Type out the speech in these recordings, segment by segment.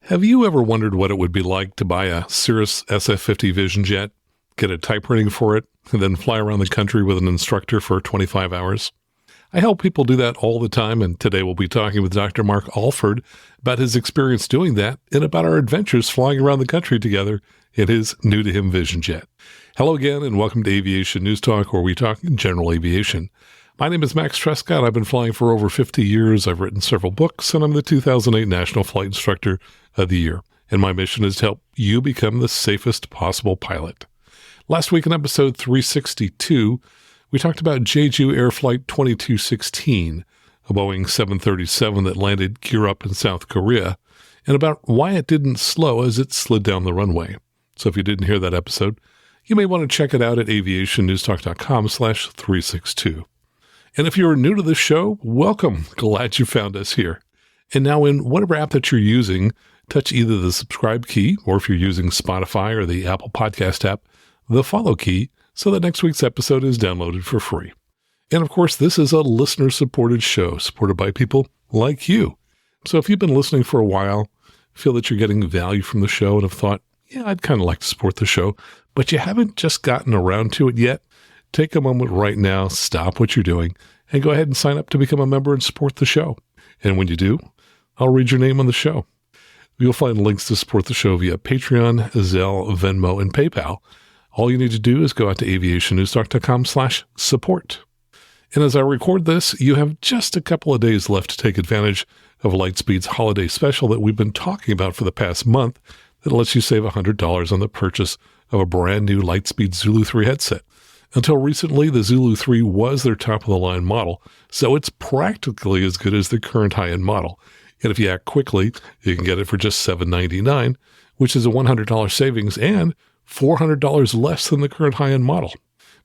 Have you ever wondered what it would be like to buy a Cirrus SF50 Vision Jet, get a type rating for it, and then fly around the country with an instructor for 25 hours? I help people do that all the time, and today we'll be talking with Dr. Mark Alford about his experience doing that and about our adventures flying around the country together in his new-to-him Vision Jet. Hello again, and welcome to Aviation News Talk, where we talk general aviation. My name is Max Trescott. I've been flying for over 50 years. I've written several books, and I'm the 2008 National Flight Instructor of the Year. And my mission is to help you become the safest possible pilot. Last week in episode 362, we talked about Jeju Air Flight 2216, a Boeing 737 that landed gear up in South Korea, and about why it didn't slow as it slid down the runway. So if you didn't hear that episode, you may want to check it out at aviationnewstalk.com/362. And if you're new to this show, welcome. Glad you found us here. And now in whatever app that you're using, touch either the subscribe key, or if you're using Spotify or the Apple Podcast app, the follow key, so that next week's episode is downloaded for free. And of course, this is a listener-supported show, supported by people like you. So if you've been listening for a while, feel that you're getting value from the show, and have thought, yeah, I'd kind of like to support the show, but you haven't just gotten around to it yet, take a moment right now, stop what you're doing, and go ahead and sign up to become a member and support the show. And when you do, I'll read your name on the show. You'll find links to support the show via Patreon, Zelle, Venmo, and PayPal. All you need to do is go out to aviationnewstalk.com/support. And as I record this, you have just a couple of days left to take advantage of Lightspeed's holiday special that we've been talking about for the past month that lets you save $100 on the purchase of a brand new Lightspeed Zulu 3 headset. Until recently, the Zulu 3 was their top-of-the-line model, so it's practically as good as the current high-end model. And if you act quickly, you can get it for just $799, which is a $100 savings and $400 less than the current high-end model.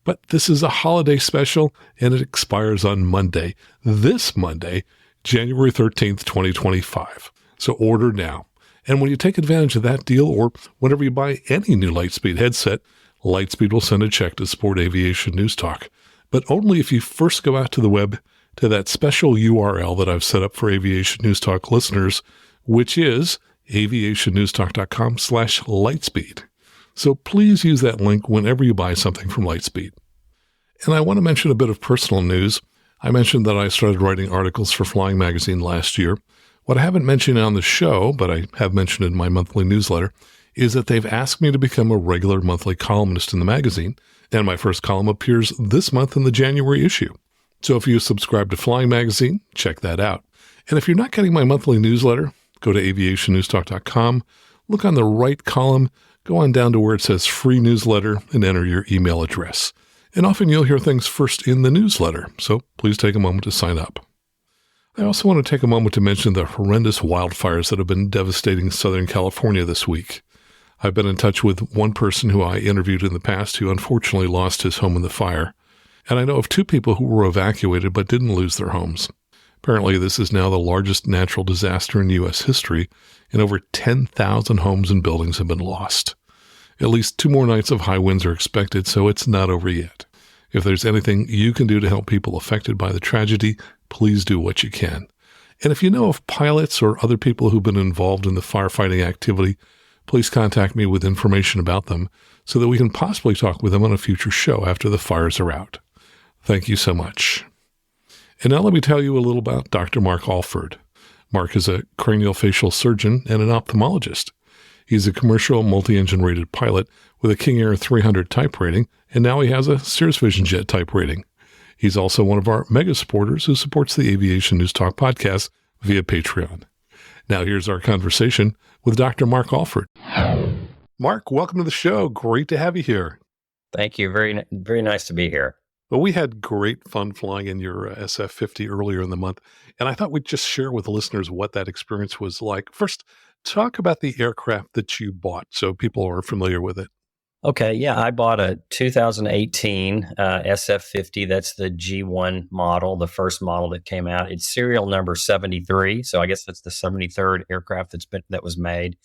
But this is a holiday special, and it expires on Monday, this Monday, January 13th, 2025. So order now. And when you take advantage of that deal, or whenever you buy any new Lightspeed headset, Lightspeed will send a check to support Aviation News Talk, but only if you first go out to the web to that special URL that I've set up for Aviation News Talk listeners, which is aviationnewstalk.com/Lightspeed. So please use that link whenever you buy something from Lightspeed. And I want to mention a bit of personal news. I mentioned that I started writing articles for Flying Magazine last year. What I haven't mentioned on the show, but I have mentioned in my monthly newsletter, is that they've asked me to become a regular monthly columnist in the magazine, and my first column appears this month in the January issue. So if you subscribe to Flying Magazine, check that out. And if you're not getting my monthly newsletter, go to aviationnewstalk.com, look on the right column, go on down to where it says free newsletter, and enter your email address. And often you'll hear things first in the newsletter, so please take a moment to sign up. I also want to take a moment to mention the horrendous wildfires that have been devastating Southern California this week. I've been in touch with one person who I interviewed in the past who unfortunately lost his home in the fire. And I know of two people who were evacuated but didn't lose their homes. Apparently, this is now the largest natural disaster in U.S. history, and over 10,000 homes and buildings have been lost. At least 2 more nights of high winds are expected, so it's not over yet. If there's anything you can do to help people affected by the tragedy, please do what you can. And if you know of pilots or other people who've been involved in the firefighting activity, please contact me with information about them so that we can possibly talk with them on a future show after the fires are out. Thank you so much. And now let me tell you a little about Dr. Mark Alford. Mark is a craniofacial surgeon and an ophthalmologist. He's a commercial multi-engine rated pilot with a King Air 300 type rating, and now he has a Cirrus Vision Jet type rating. He's also one of our mega supporters who supports the Aviation News Talk podcast via Patreon. Now here's our conversation with Dr. Mark Alford. Mark, welcome to the show. Great to have you here. Thank you. Very, very nice to be here. Well, we had great fun flying in your SF50 earlier in the month, and I thought we'd just share with the listeners what that experience was like. First, talk about the aircraft that you bought so people are familiar with it. Okay, yeah, I bought a 2018 SF50. That's the G1 model, the first model that came out. It's serial number 73, so I guess that's the 73rd aircraft that was made.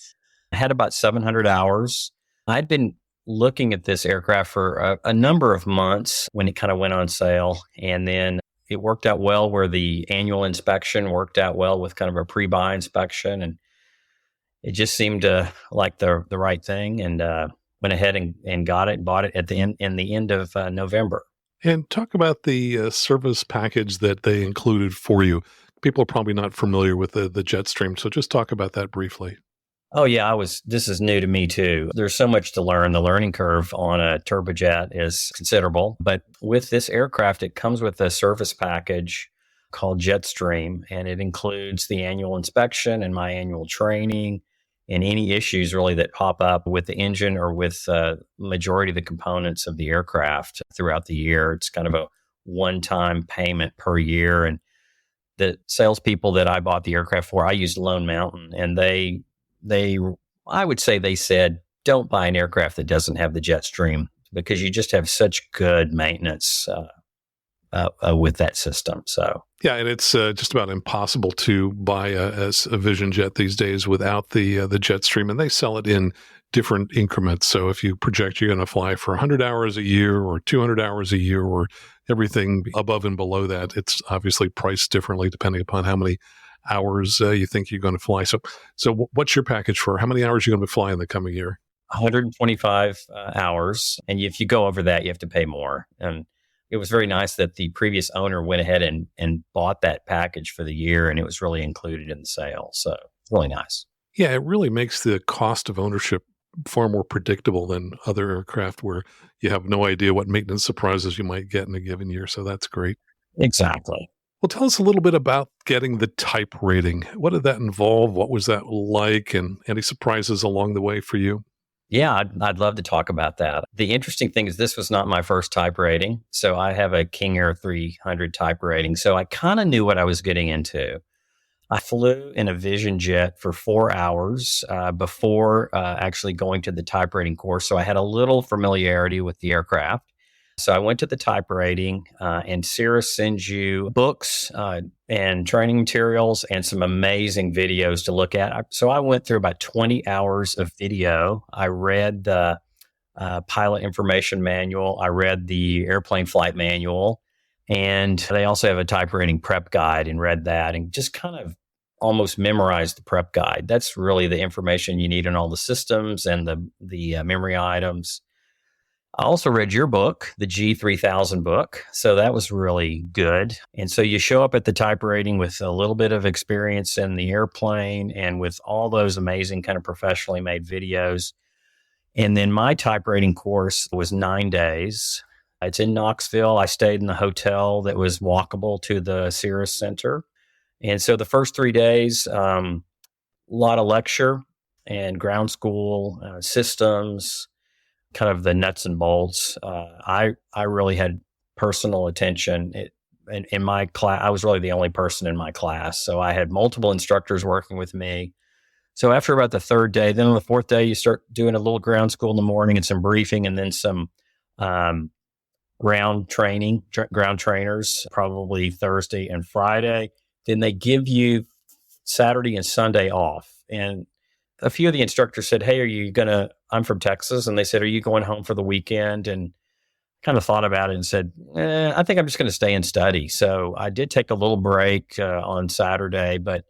I had about 700 hours. I'd been looking at this aircraft for a number of months when it kind of went on sale, and then it worked out well where the annual inspection worked out well with kind of a pre-buy inspection, and it just seemed like the right thing, and went ahead and got it and bought it at the end of November. And talk about the service package that they included for you. People are probably not familiar with the Jetstream, so just talk about that briefly. Oh yeah, this is new to me too. There's so much to learn. The learning curve on a turbojet is considerable, but with this aircraft, it comes with a service package called Jetstream, and it includes the annual inspection and my annual training and any issues really that pop up with the engine or with majority of the components of the aircraft throughout the year. It's kind of a one-time payment per year. And the salespeople that I bought the aircraft for, I used Lone Mountain, and I would say they said, don't buy an aircraft that doesn't have the Jetstream, because you just have such good maintenance with that system. So yeah, and it's just about impossible to buy a Vision Jet these days without the Jetstream, and they sell it in different increments. So if you project you're going to fly for 100 hours a year or 200 hours a year or everything above and below that, it's obviously priced differently depending upon how many hours you think you're going to fly. So what's your package for? How many hours are you going to be flying in the coming year? 125 hours. And if you go over that, you have to pay more. And it was very nice that the previous owner went ahead and bought that package for the year, and it was really included in the sale. So it's really nice. Yeah, it really makes the cost of ownership far more predictable than other aircraft where you have no idea what maintenance surprises you might get in a given year. So that's great. Exactly. Well, tell us a little bit about getting the type rating. What did that involve? What was that like? And any surprises along the way for you? Yeah, I'd love to talk about that. The interesting thing is this was not my first type rating. So I have a King Air 300 type rating. So I kind of knew what I was getting into. I flew in a Vision Jet for 4 hours before actually going to the type rating course. So I had a little familiarity with the aircraft. So I went to the type rating, and Cirrus sends you books and training materials and some amazing videos to look at. So I went through about 20 hours of video. I read the pilot information manual. I read the airplane flight manual. And they also have a type rating prep guide, and read that and just kind of almost memorized the prep guide. That's really the information you need on all the systems and the memory items. I also read your book, the G3000 book. So that was really good. And so you show up at the type rating with a little bit of experience in the airplane and with all those amazing kind of professionally made videos. And then my type rating course was 9 days. It's in Knoxville. I stayed in the hotel that was walkable to the Cirrus Center. And so the first 3 days, a lot of lecture and ground school systems, kind of the nuts and bolts. I really had personal attention. In my class, I was really the only person in my class. So I had multiple instructors working with me. So after about the third day, then on the fourth day, you start doing a little ground school in the morning and some briefing, and then some ground training, ground trainers, probably Thursday and Friday. Then they give you Saturday and Sunday off. And a few of the instructors said, hey, I'm from Texas. And they said, are you going home for the weekend? And kind of thought about it and said, I think I'm just going to stay and study. So I did take a little break on Saturday, but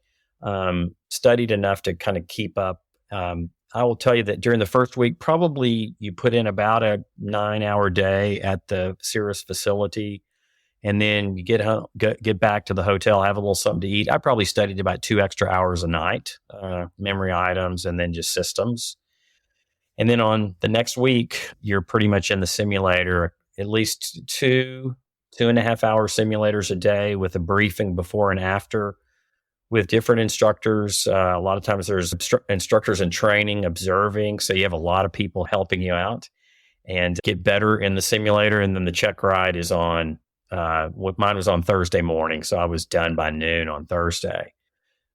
studied enough to kind of keep up. I will tell you that during the first week, probably you put in about a 9-hour day at the Cirrus facility. And then you get home, get back to the hotel, have a little something to eat. I probably studied about 2 extra hours a night, memory items, and then just systems. And then on the next week, you're pretty much in the simulator, at least 2.5 hour simulators a day with a briefing before and after with different instructors. A lot of times there's instructors in training, observing. So you have a lot of people helping you out and get better in the simulator. And then the check ride is on. Mine was on Thursday morning, so I was done by noon on Thursday.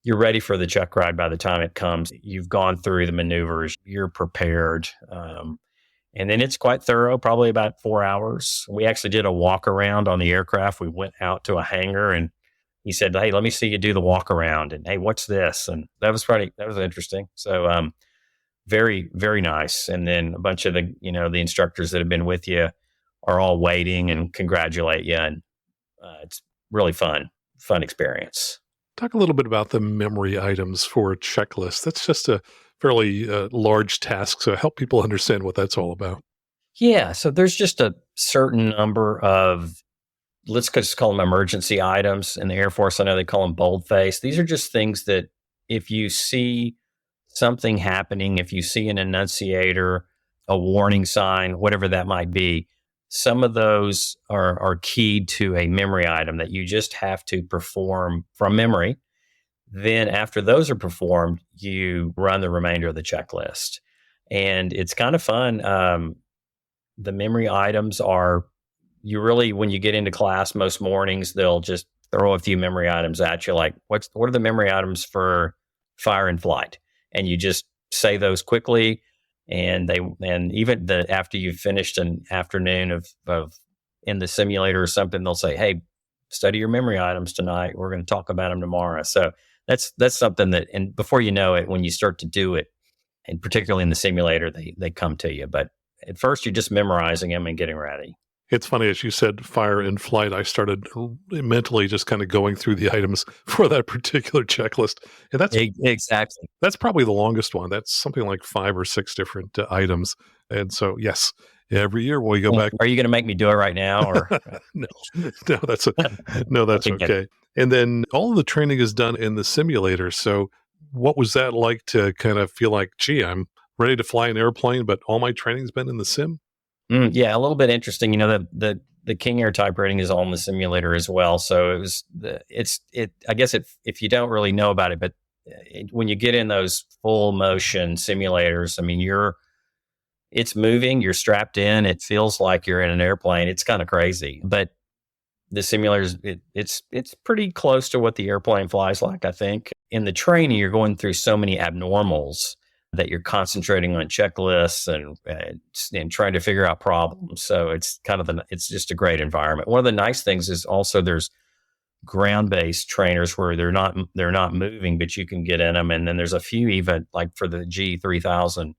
You're ready for the check ride by the time it comes. You've gone through the maneuvers. You're prepared. And then it's quite thorough, probably about 4 hours. We actually did a walk around on the aircraft. We went out to a hangar, and he said, hey, let me see you do the walk around. And hey, what's this? And that was interesting. So very, very nice. And then a bunch of the instructors that have been with you are all waiting and congratulate you. And it's really fun experience. Talk a little bit about the memory items for a checklist. That's just a fairly large task, so help people understand what that's all about. Yeah, so there's just a certain number of, let's just call them emergency items. In the Air Force, I know they call them boldface. These are just things that if you see something happening, if you see an annunciator, a warning sign, whatever that might be, some of those are keyed to a memory item that you just have to perform from memory. Then after those are performed, you run the remainder of the checklist. And it's kind of fun. The memory items are, you really, when you get into class most mornings, they'll just throw a few memory items at you, like what are the memory items for fire and flight? And you just say those quickly. And even after you've finished an afternoon of in the simulator or something, they'll say, hey, study your memory items tonight. We're going to talk about them tomorrow. So that's something that, and before you know it, when you start to do it, and particularly in the simulator, they come to you. But at first, you're just memorizing them and getting ready. It's funny, as you said, fire and flight, I started mentally just kind of going through the items for that particular checklist. And Exactly. that's probably the longest one. That's something like 5 or 6 different items. And so, yes, every year when we go back. Are you going to make me do it right now? Or no, that's okay. And then all of the training is done in the simulator. So what was that like to kind of feel like, gee, I'm ready to fly an airplane, but all my training's been in the sim? Yeah, a little bit interesting. You know, the King Air type rating is all in the simulator as well. So I guess if you don't really know about it, but when you get in those full motion simulators, I mean, it's moving, you're strapped in, it feels like you're in an airplane. It's kind of crazy, but the simulators, it's pretty close to what the airplane flies like, I think. In the training, you're going through so many abnormals that you're concentrating on checklists and trying to figure out problems. So it's it's just a great environment. One of the nice things is also there's ground-based trainers where they're not moving, but you can get in them. And then there's a few even like for the G3000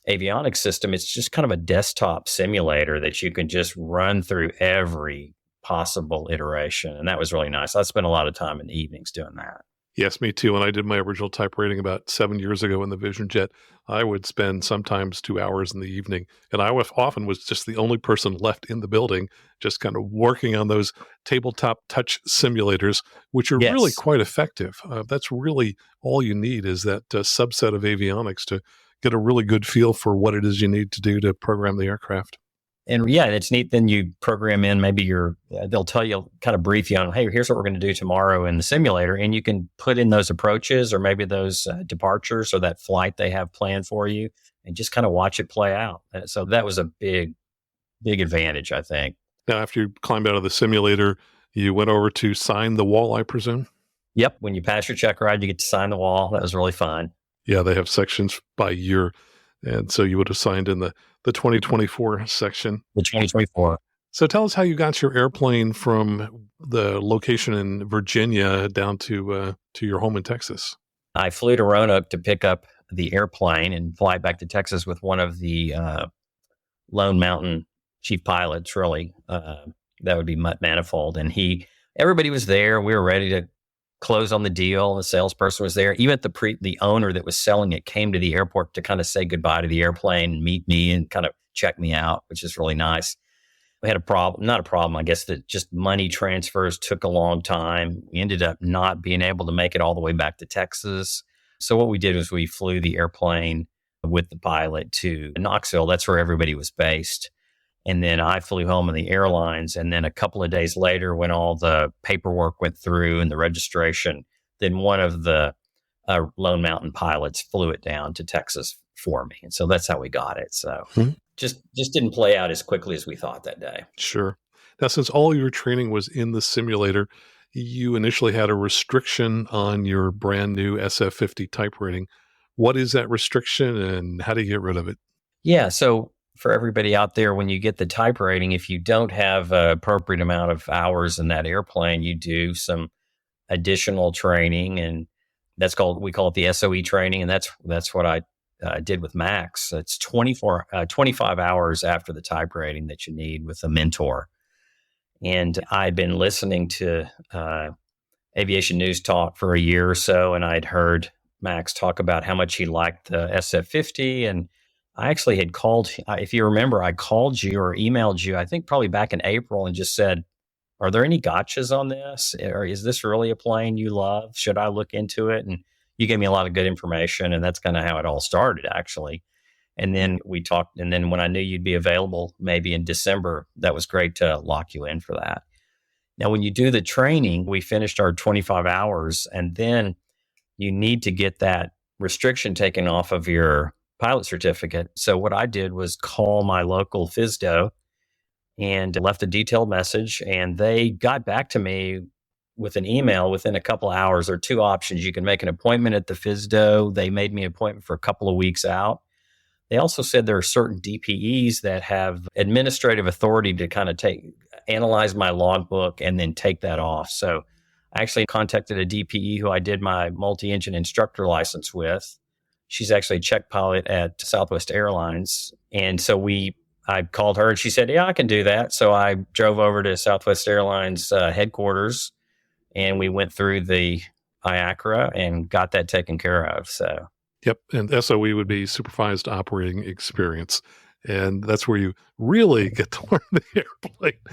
avionics system, it's just kind of a desktop simulator that you can just run through every possible iteration. And that was really nice. I spent a lot of time in the evenings doing that. Yes, me too. When I did my original type rating about 7 years ago in the Vision Jet, I would spend sometimes 2 hours in the evening. And I often was just the only person left in the building, just kind of working on those tabletop touch simulators, which are really quite effective. That's really all you need is that subset of avionics to get a really good feel for what it is you need to do to program the aircraft. And yeah, it's neat. Then you program in, maybe they'll tell you, kind of brief you on, hey, here's what we're going to do tomorrow in the simulator. And you can put in those approaches or maybe those departures or that flight they have planned for you and just kind of watch it play out. So that was a big, big advantage, I think. Now, after you climbed out of the simulator, you went over to sign the wall, I presume? Yep. When you pass your check ride, you get to sign the wall. That was really fun. Yeah, they have sections by year. And so you would have signed in the 2024 section. The 2024. So tell us how you got your airplane from the location in Virginia down to your home in Texas. I flew to Roanoke to pick up the airplane and fly back to Texas with one of the Lone Mountain chief pilots, really. That would be Mutt Manifold. And everybody was there. We were ready to close on the deal. The salesperson was there. Even the owner that was selling it came to the airport to kind of say goodbye to the airplane and meet me and kind of check me out, which is really nice. We had not a problem, I guess, that just money transfers took a long time. We ended up not being able to make it all the way back to Texas. So what we did was we flew the airplane with the pilot to Knoxville. That's where everybody was based. And then I flew home on the airlines. And then a couple of days later, when all the paperwork went through and the registration, then one of the Lone Mountain pilots flew it down to Texas for me. And so that's how we got it. So just didn't play out as quickly as we thought that day. Sure. Now, since all your training was in the simulator, you initially had a restriction on your brand new SF50 type rating. What is that restriction and how do you get rid of it? Yeah. So for everybody out there, when you get the type rating, if you don't have an appropriate amount of hours in that airplane, you do some additional training, and we call it the SOE training, and that's what I did with Max. It's 25 hours after the type rating that you need with a mentor. And I've been listening to Aviation News Talk for a year or so, and I'd heard Max talk about how much he liked the SF50. And I actually had called, if you remember, I called you or emailed you, I think probably back in April, and just said, are there any gotchas on this? Or is this really a plane you love? Should I look into it? And you gave me a lot of good information, and that's kind of how it all started, actually. And then we talked, and then when I knew you'd be available, maybe in December, that was great to lock you in for that. Now, when you do the training, we finished our 25 hours, and then you need to get that restriction taken off of your pilot certificate. So what I did was call my local FSDO and left a detailed message, and they got back to me with an email within a couple of hours. There are two options. You can make an appointment at the FSDO. They made me an appointment for a couple of weeks out. They also said there are certain DPEs that have administrative authority to kind of analyze my logbook and then take that off. So I actually contacted a DPE who I did my multi-engine instructor license with. She's actually a check pilot at Southwest Airlines. And so I called her and she said, yeah, I can do that. So I drove over to Southwest Airlines headquarters, and we went through the IACRA and got that taken care of. So. Yep. And SOE would be Supervised Operating Experience. And that's where you really get to learn the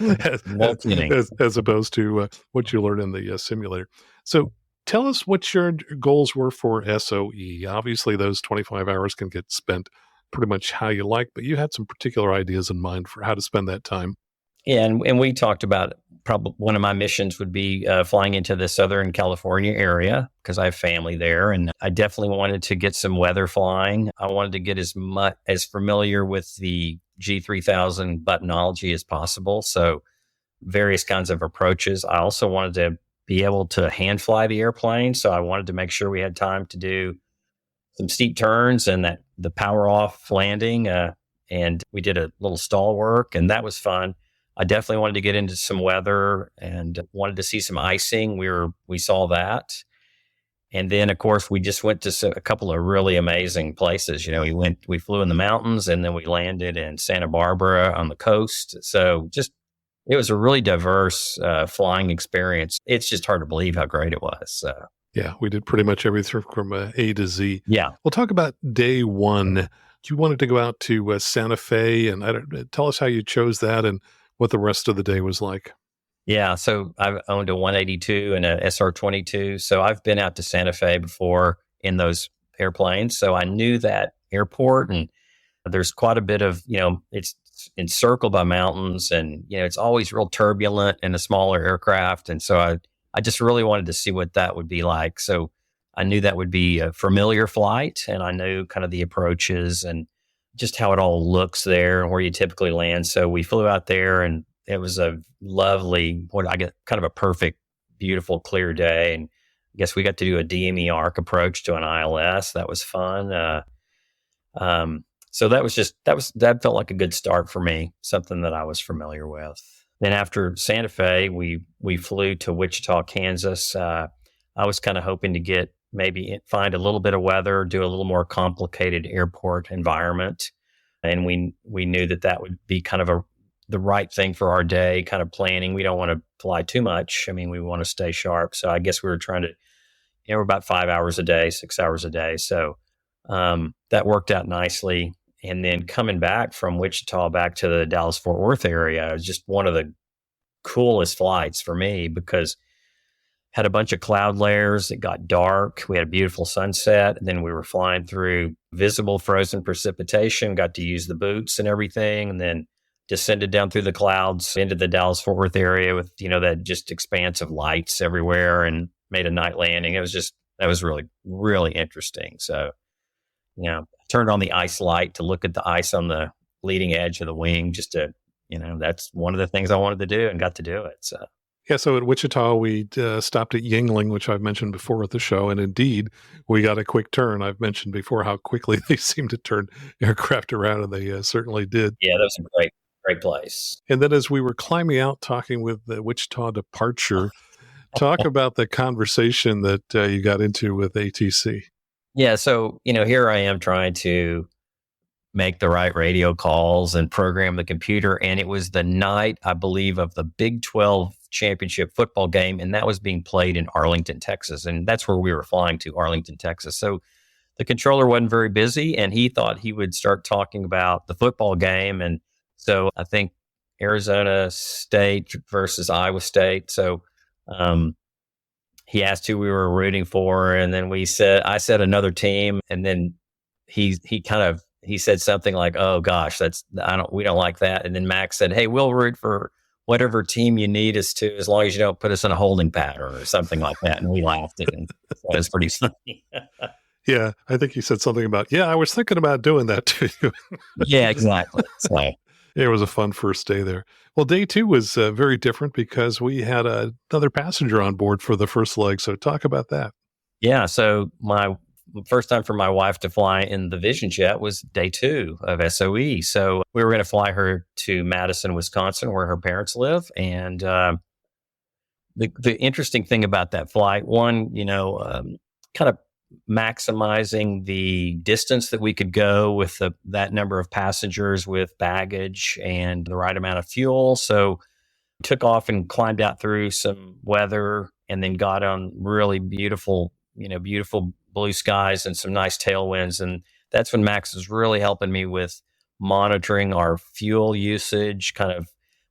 airplane as opposed to what you learn in the simulator. So tell us what your goals were for SOE. Obviously, those 25 hours can get spent pretty much how you like, but you had some particular ideas in mind for how to spend that time. Yeah, and we talked about probably one of my missions would be flying into the Southern California area because I have family there, and I definitely wanted to get some weather flying. I wanted to get as familiar with the G3000 buttonology as possible, so various kinds of approaches. I also wanted to be able to hand fly the airplane, so I wanted to make sure we had time to do some steep turns and that the power off landing, and we did a little stall work, and that was fun. I definitely wanted to get into some weather and wanted to see some icing. We saw that. And then, of course, we just went to a couple of really amazing places. We flew in the mountains, and then we landed in Santa Barbara on the coast. So it was a really diverse flying experience. It's just hard to believe how great it was. So. Yeah, we did pretty much everything from A to Z. Yeah. We'll talk about day one. You wanted to go out to Santa Fe, and tell us how you chose that and what the rest of the day was like. Yeah, so I've owned a 182 and a SR22. So I've been out to Santa Fe before in those airplanes. So I knew that airport, and there's quite a bit of, it's encircled by mountains, and, it's always real turbulent in a smaller aircraft. And so I just really wanted to see what that would be like. So I knew that would be a familiar flight, and I knew kind of the approaches and just how it all looks there and where you typically land. So we flew out there, and it was a lovely, kind of a perfect, beautiful, clear day. And I guess we got to do a DME arc approach to an ILS. That was fun. So that felt like a good start for me, something that I was familiar with. Then after Santa Fe, we flew to Wichita, Kansas. I was kind of hoping to find a little bit of weather, do a little more complicated airport environment. And we knew that would be kind of the right thing for our day, kind of planning. We don't want to fly too much. I mean, we want to stay sharp. So I guess we were trying to, we're about 5 hours a day, 6 hours a day. So that worked out nicely. And then coming back from Wichita back to the Dallas-Fort Worth area was just one of the coolest flights for me because had a bunch of cloud layers. It got dark. We had a beautiful sunset. And then we were flying through visible frozen precipitation, got to use the boots and everything, and then descended down through the clouds into the Dallas-Fort Worth area with, that just expanse of lights everywhere, and made a night landing. That was really, really interesting. So, turned on the ice light to look at the ice on the leading edge of the wing, just to, that's one of the things I wanted to do and got to do it. So. Yeah, so at Wichita, we stopped at Yingling, which I've mentioned before at the show, and indeed, we got a quick turn. I've mentioned before how quickly they seem to turn aircraft around, and they certainly did. Yeah, that was a great place. And then as we were climbing out, talking with the Wichita departure, talk about the conversation that you got into with ATC. Yeah, so, here I am trying to make the right radio calls and program the computer. And it was the night, I believe, of the Big 12 championship football game. And that was being played in Arlington, Texas. And that's where we were flying to, Arlington, Texas. So the controller wasn't very busy, and he thought he would start talking about the football game. And so I think Arizona State versus Iowa State. So he asked who we were rooting for, and then I said another team, and then he said something like, "Oh gosh, we don't like that." And then Max said, "Hey, we'll root for whatever team you need us to, as long as you don't put us in a holding pattern," or something like that. And we laughed at him. So it was pretty funny. Yeah, I think he said something about, yeah, I was thinking about doing that to you. Yeah, exactly. So it was a fun first day there. Well, day two was very different because we had another passenger on board for the first leg. So talk about that. Yeah, so my first time for my wife to fly in the Vision Jet was day 2 of SOE. So we were going to fly her to Madison, Wisconsin, where her parents live. And the interesting thing about that flight, one, kind of maximizing the distance that we could go with that number of passengers with baggage and the right amount of fuel. So took off and climbed out through some weather and then got on really beautiful blue skies and some nice tailwinds. And that's when Max was really helping me with monitoring our fuel usage.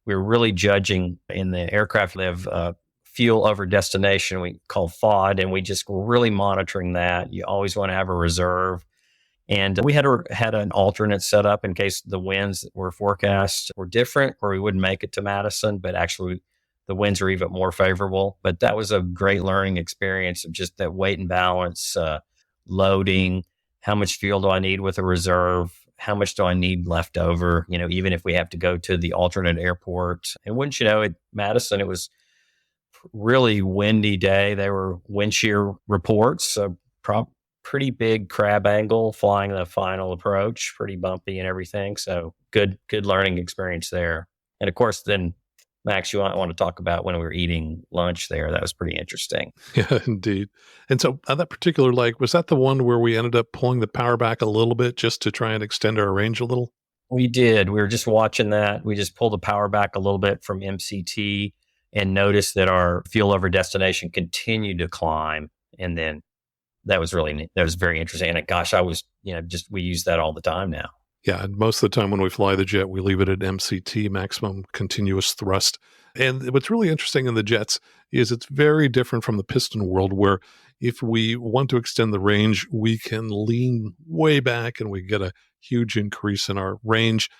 We were really judging in the aircraft. They have fuel over destination, we call FOD, and we just were really monitoring that. You always want to have a reserve. And we had an alternate set up in case the winds that were forecast were different, where we wouldn't make it to Madison, but actually the winds are even more favorable. But that was a great learning experience of just that weight and balance, loading, how much fuel do I need with a reserve, how much do I need left over, even if we have to go to the alternate airport. And wouldn't you know, at Madison, it was really windy day. There were wind shear reports, pretty big crab angle flying the final approach, pretty bumpy and everything. So good learning experience there. And of course, then Max, you want to talk about when we were eating lunch there. That was pretty interesting. Yeah, indeed. And so on that particular leg, was that the one where we ended up pulling the power back a little bit just to try and extend our range a little? We did. We were just watching that. We just pulled the power back a little bit from MCT and noticed that our fuel over destination continued to climb. And then that was very interesting. And gosh, we use that all the time now. Yeah, and most of the time when we fly the jet, we leave it at MCT, maximum continuous thrust. And what's really interesting in the jets is it's very different from the piston world, where if we want to extend the range, we can lean way back and we get a huge increase in our range.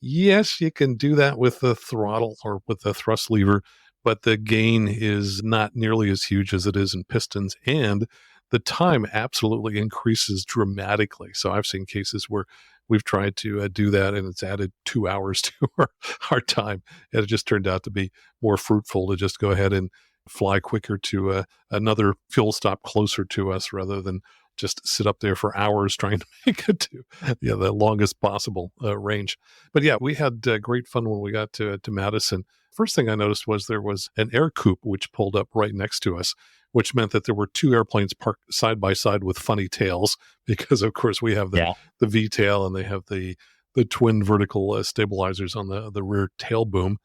Yes, you can do that with the throttle or with the thrust lever, but the gain is not nearly as huge as it is in pistons. And the time absolutely increases dramatically. So I've seen cases where we've tried to do that, and it's added 2 hours to our time. And it just turned out to be more fruitful to just go ahead and fly quicker to another fuel stop closer to us rather than just sit up there for hours trying to make it to the longest possible range. But yeah, we had great fun when we got to Madison. First thing I noticed was there was an air coupe which pulled up right next to us, which meant that there were 2 airplanes parked side by side with funny tails, because of course we have the V tail and they have the twin vertical stabilizers on the rear tail boom.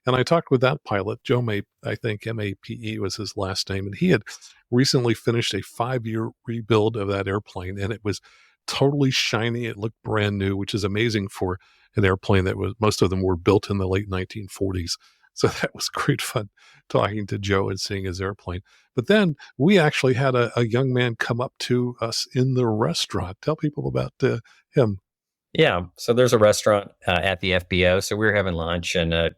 And I talked with that pilot, Joe Mape, I think MAPE was his last name, and he had recently finished a 5-year rebuild of that airplane, and it was totally shiny. It looked brand new, which is amazing for an airplane that most of them were built in the late 1940s. So that was great fun talking to Joe and seeing his airplane. But then we actually had a young man come up to us in the restaurant. Tell people about him. Yeah. So there's a restaurant at the FBO. So we were having lunch, and a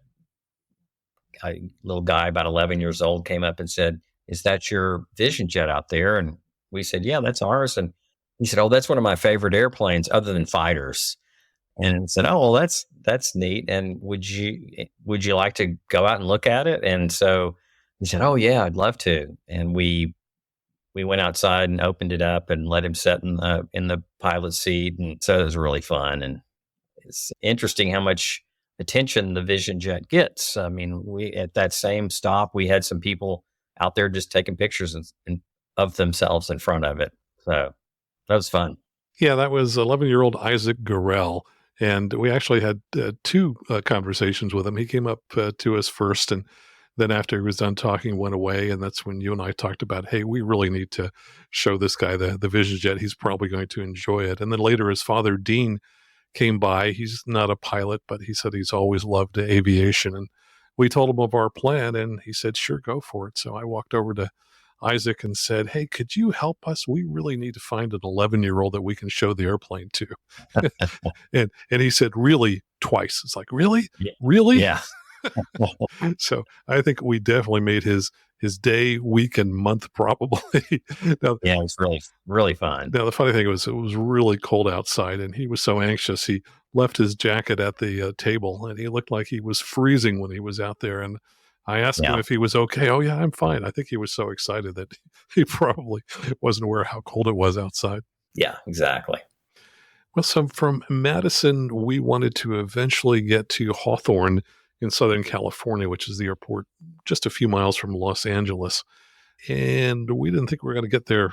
little guy about 11 years old came up and said, "Is that your Vision Jet out there?" And we said, "Yeah, that's ours." And he said, "Oh, that's one of my favorite airplanes other than fighters." And said, "Oh, well, that's neat. And would you like to go out and look at it?" And so he said, "Oh yeah, I'd love to." And we went outside and opened it up and let him sit in the pilot seat. And so it was really fun. And it's interesting how much attention the Vision Jet gets. I mean, we at that same stop, we had some people out there just taking pictures of themselves in front of it. So that was fun. Yeah, that was 11-year-old Isaac Gorell. And we actually had two conversations with him. He came up to us first, and then after he was done talking, went away. And that's when you and I talked about, hey, we really need to show this guy the Vision Jet. He's probably going to enjoy it. And then later, his father, Dean, came by. He's not a pilot, but he said he's always loved aviation. And we told him of our plan, and he said, sure, go for it. So I walked over to Isaac and said, hey, could you help us? We really need to find an 11-year-old that we can show the airplane to. and he said, really, twice. It's like, really? Yeah. Really? Yeah. So I think we definitely made his day, week, and month probably. now, Yeah, it was really, really fun. now, the funny thing was, it was really cold outside, and he was so anxious. He left his jacket at the table, and he looked like he was freezing when he was out there. And I asked him Yeah. if he was okay. Oh, yeah, I'm fine. I think he was so excited that he probably wasn't aware how cold it was outside. Yeah, exactly. Well, so from Madison, we wanted to eventually get to Hawthorne in Southern California, which is the airport just a few miles from Los Angeles. And we didn't think we were going to get there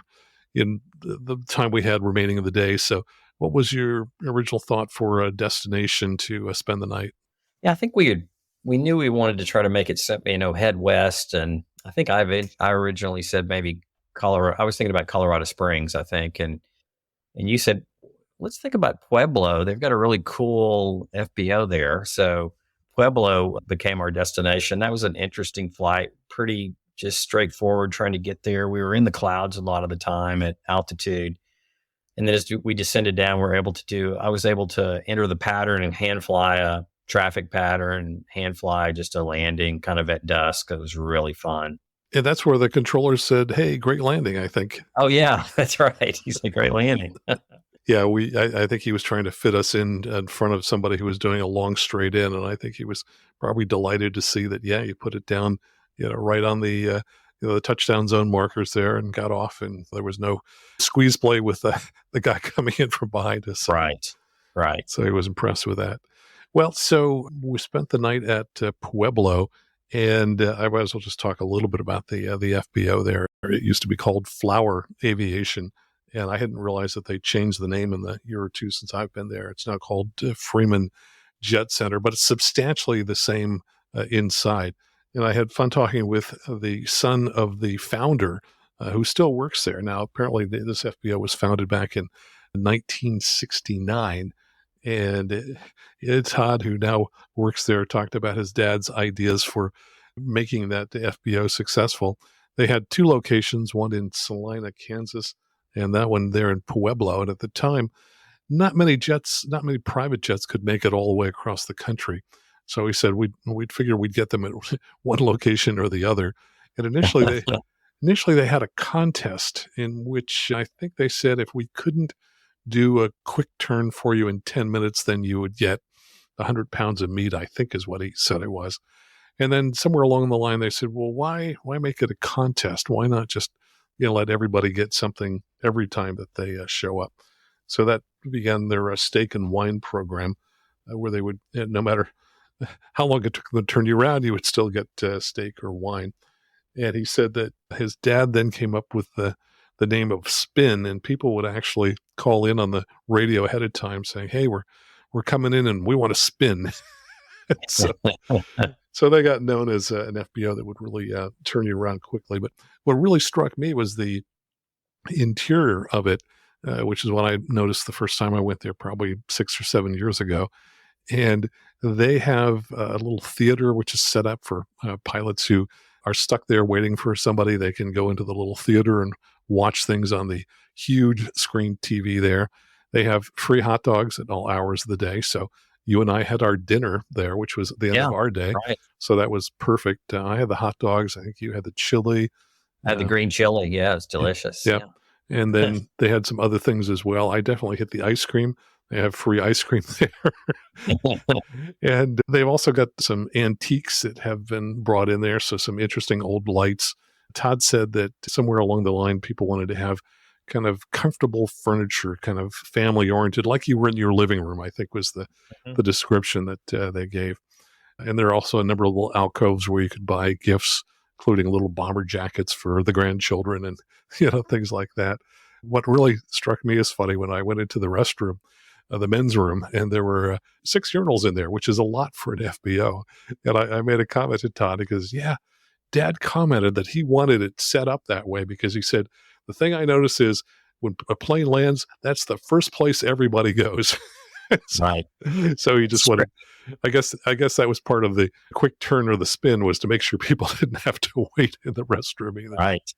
in the time we had remaining of the day. So what was your original thought for a destination to spend the night? Yeah, I think we knew we wanted to try to make it, head west, and I think I originally said maybe Colorado. I was thinking about Colorado Springs, I think, and you said let's think about Pueblo. They've got a really cool FBO there, so Pueblo became our destination. That was an interesting flight, pretty just straightforward trying to get there. We were in the clouds a lot of the time at altitude. And then as we descended down, I was able to enter the pattern and hand fly a traffic pattern, hand fly just a landing kind of at dusk. It was really fun. And that's where the controller said, hey, great landing, I think. Oh, yeah, that's right. He said, great landing. Yeah, I think he was trying to fit us in front of somebody who was doing a long straight in. And I think he was probably delighted to see that, yeah, you put it down, right on the the touchdown zone markers there and got off. And there was no squeeze play with the guy coming in from behind us. Right. So he was impressed with that. Well, so we spent the night at Pueblo, and I might as well just talk a little bit about the FBO there. It used to be called Flower Aviation, and I hadn't realized that they changed the name in the year or two since I've been there. It's now called Freeman Jet Center, but it's substantially the same inside. And I had fun talking with the son of the founder, who still works there. Now, apparently this FBO was founded back in 1969. And Ed Todd, who now works there, talked about his dad's ideas for making that FBO successful. They had two locations, one in Salina, Kansas, and that one there in Pueblo. And at the time, not many private jets could make it all the way across the country. So he said we'd figure we'd get them at one location or the other. And initially they had a contest in which I think they said if we couldn't do a quick turn for you in 10 minutes, then you would get 100 pounds of meat, I think is what he said it was. And then somewhere along the line, they said, well, why make it a contest? Why not just, let everybody get something every time that they show up? So that began their steak and wine program, where they would, no matter how long it took them to turn you around, you would still get steak or wine. And he said that his dad then came up with the name of Spin, and people would actually call in on the radio ahead of time saying, hey, we're coming in and we want to spin. So they got known as an FBO that would really turn you around quickly. But what really struck me was the interior of it, which is what I noticed the first time I went there, probably 6 or 7 years ago. And they have a little theater, which is set up for pilots who are stuck there waiting for somebody. They can go into the little theater and watch things on the huge screen TV there. They have free hot dogs at all hours of the day. So you and I had our dinner there, which was at the end of our day. Right. So that was perfect. I had the hot dogs. I think you had the chili. I had the green chili. Yeah, it's delicious. Yeah. And then they had some other things as well. I definitely hit the ice cream. They have free ice cream there. And they've also got some antiques that have been brought in there. So some interesting old lights. Todd said that somewhere along the line, people wanted to have kind of comfortable furniture, kind of family oriented, like you were in your living room, I think was the description that they gave. And there are also a number of little alcoves where you could buy gifts, including little bomber jackets for the grandchildren and, things like that. What really struck me as funny when I went into the restroom, the men's room, and there were 6 urinals in there, which is a lot for an FBO. And I made a comment to Todd because, yeah, Dad commented that he wanted it set up that way because he said, the thing I notice is when a plane lands, that's the first place everybody goes. so, Right. so he just wanted, I guess that was part of the quick turn or the spin, was to make sure people didn't have to wait in the restroom either. Right.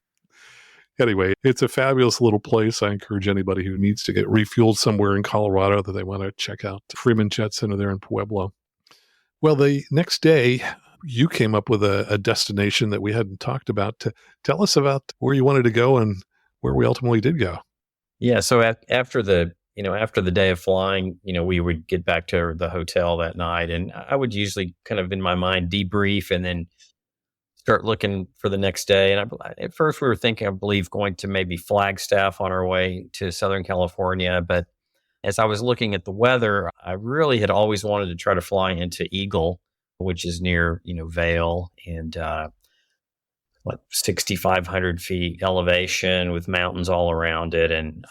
Anyway, it's a fabulous little place. I encourage anybody who needs to get refueled somewhere in Colorado that they want to check out Freeman Jet Center there in Pueblo. Well, the next day, you came up with a destination that we hadn't talked about. To tell us about where you wanted to go and where we ultimately did go. Yeah. So after the day of flying, we would get back to the hotel that night, and I would usually kind of in my mind debrief and then start looking for the next day. And at first we were thinking, I believe, going to maybe Flagstaff on our way to Southern California. But as I was looking at the weather, I really had always wanted to try to fly into Eagle, which is near, Vail, and 6,500 feet elevation with mountains all around it. And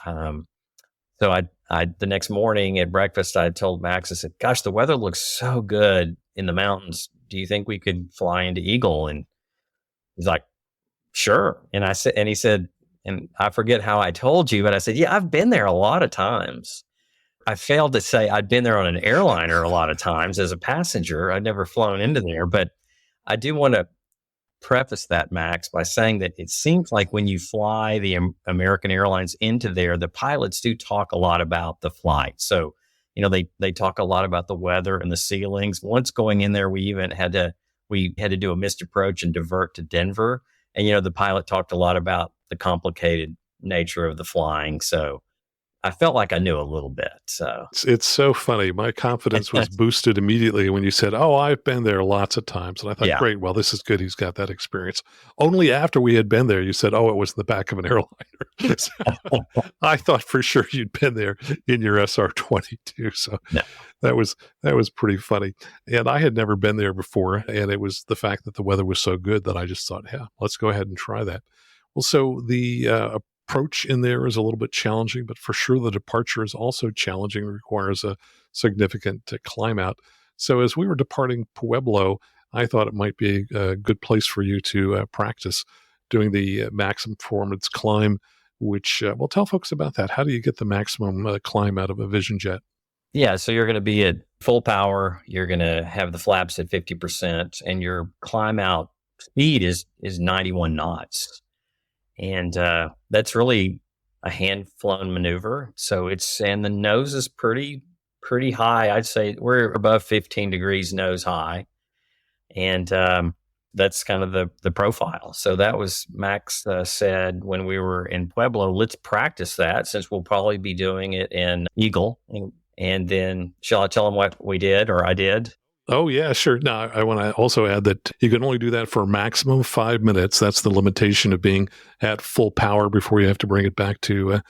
so I the next morning at breakfast, I told Max, I said, gosh, the weather looks so good in the mountains. Do you think we could fly into Eagle? And he's like, sure. And he said, and I forget how I told you, but I said, yeah, I've been there a lot of times. I failed to say I'd been there on an airliner a lot of times as a passenger. I'd never flown into there, but I do want to preface that, Max, by saying that it seems like when you fly the American Airlines into there, the pilots do talk a lot about the flight. So, they talk a lot about the weather and the ceilings. Once going in there, we had to do a missed approach and divert to Denver. And, the pilot talked a lot about the complicated nature of the flying. So I felt like I knew a little bit. So it's so funny. My confidence was boosted immediately when you said, "Oh, I've been there lots of times." And I thought, Yeah. great, well, this is good. He's got that experience. Only after we had been there, you said, "Oh, it was the back of an airliner." So I thought for sure you'd been there in your SR-22. So No. that was pretty funny. And I had never been there before. And it was the fact that the weather was so good that I just thought, yeah, let's go ahead and try that. Well, so the approach in there is a little bit challenging, but for sure the departure is also challenging, requires a significant climb out. So as we were departing Pueblo, I thought it might be a good place for you to practice doing the maximum performance climb, which, well, tell folks about that. How do you get the maximum climb out of a Vision Jet? Yeah. So you're going to be at full power. You're going to have the flaps at 50%, and your climb out speed is 91 knots. And that's really a hand flown maneuver. So and the nose is pretty high. I'd say we're above 15 degrees nose high. And that's kind of the profile. So that was Max said when we were in Pueblo, let's practice that since we'll probably be doing it in Eagle. And then shall I tell him what we did or I did? Oh, yeah, sure. Now, I want to also add that you can only do that for a maximum of 5 minutes. That's the limitation of being at full power before you have to bring it back to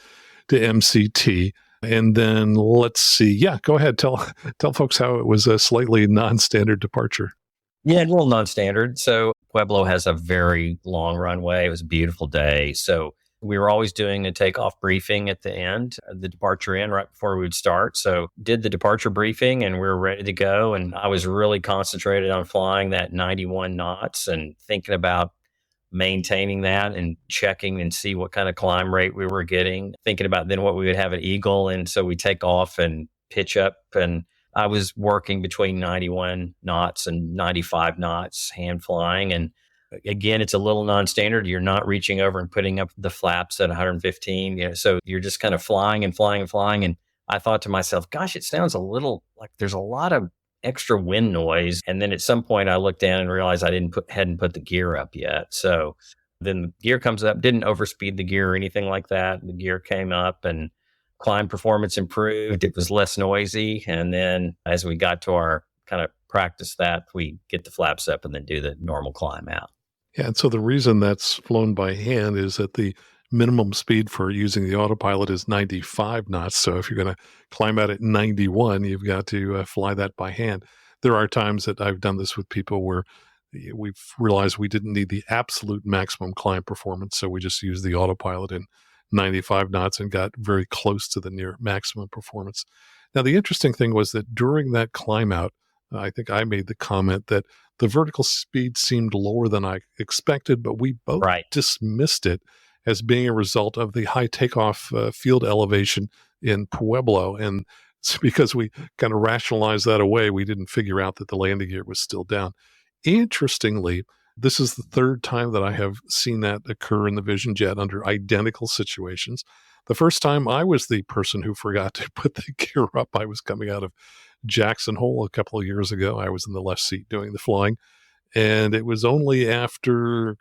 MCT. And then let's see. Yeah, go ahead. Tell folks how it was a slightly non-standard departure. Yeah, a little non-standard. So Pueblo has a very long runway. It was a beautiful day. So we were always doing a takeoff briefing at the end, the departure in right before we would start. So did the departure briefing and we were ready to go. And I was really concentrated on flying that 91 knots and thinking about maintaining that and checking and see what kind of climb rate we were getting, thinking about then what we would have at Eagle. And so we take off and pitch up, and I was working between 91 knots and 95 knots hand flying. And again, it's a little non-standard. You're not reaching over and putting up the flaps at 115. So you're just kind of flying and flying and flying. And I thought to myself, gosh, it sounds a little like there's a lot of extra wind noise. And then at some point I looked down and realized I hadn't put the gear up yet. So then the gear comes up, didn't overspeed the gear or anything like that. The gear came up and climb performance improved. It was less noisy. And then as we got to our kind of practice that, we get the flaps up and then do the normal climb out. Yeah, and so the reason that's flown by hand is that the minimum speed for using the autopilot is 95 knots. So if you're going to climb out at 91, you've got to fly that by hand. There are times that I've done this with people where we've realized we didn't need the absolute maximum climb performance, so we just use the autopilot in 95 knots and got very close to the near maximum performance. Now, the interesting thing was that during that climb out, I think I made the comment that the vertical speed seemed lower than I expected, but we both Right. dismissed it as being a result of the high takeoff field elevation in Pueblo. And it's because we kind of rationalized that away, we didn't figure out that the landing gear was still down. Interestingly, this is the third time that I have seen that occur in the Vision Jet under identical situations. The first time I was the person who forgot to put the gear up. I was coming out of Jackson Hole a couple of years ago. I was in the left seat doing the flying. And it was only after,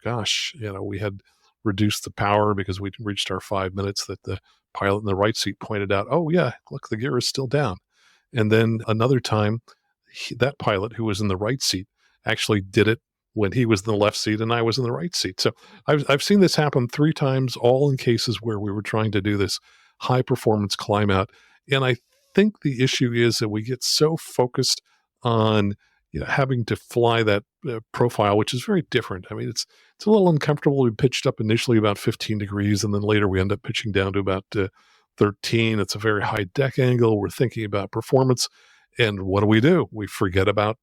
we had reduced the power because we'd reached our 5 minutes that the pilot in the right seat pointed out, oh, yeah, look, the gear is still down. And then another time, that pilot who was in the right seat actually did it when he was in the left seat and I was in the right seat. So I've seen this happen 3 times, all in cases where we were trying to do this high performance climb out. And I think the issue is that we get so focused on having to fly that profile, which is very different. I mean, it's a little uncomfortable. We pitched up initially about 15 degrees, and then later we end up pitching down to about 13. It's a very high deck angle. We're thinking about performance. And what do? We forget about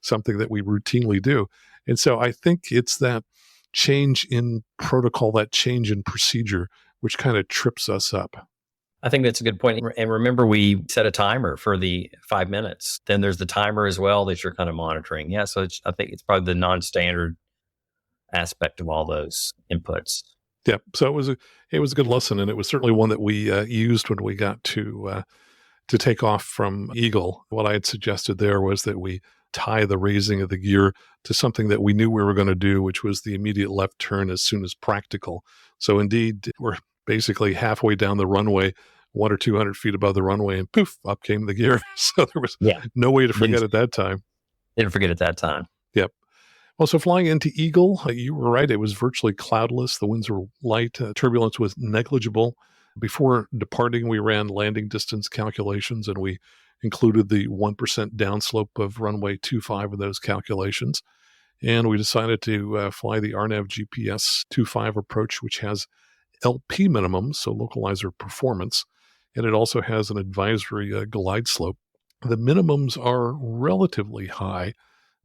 something that we routinely do. And so I think it's that change in protocol, that change in procedure, which kind of trips us up. I think that's a good point. And remember, we set a timer for the 5 minutes. Then there's the timer as well that you're kind of monitoring. Yeah, so I think it's probably the non-standard aspect of all those inputs. Yeah, so it was a good lesson, and it was certainly one that we used when we got to take off from Eagle. What I had suggested there was that we tie the raising of the gear to something that we knew we were going to do, which was the immediate left turn as soon as practical. So indeed, we're basically halfway down the runway, 100 or 200 feet above the runway, and poof, up came the gear. So there was no way to forget at that time. Didn't forget at that time. Yep. Well, so flying into Eagle, you were right. It was virtually cloudless. The winds were light. Turbulence was negligible. Before departing, we ran landing distance calculations, and we included the 1% downslope of runway 25 in those calculations. And we decided to fly the RNAV GPS 25 approach, which has LP minimums, so localizer performance, and it also has an advisory glide slope. The minimums are relatively high,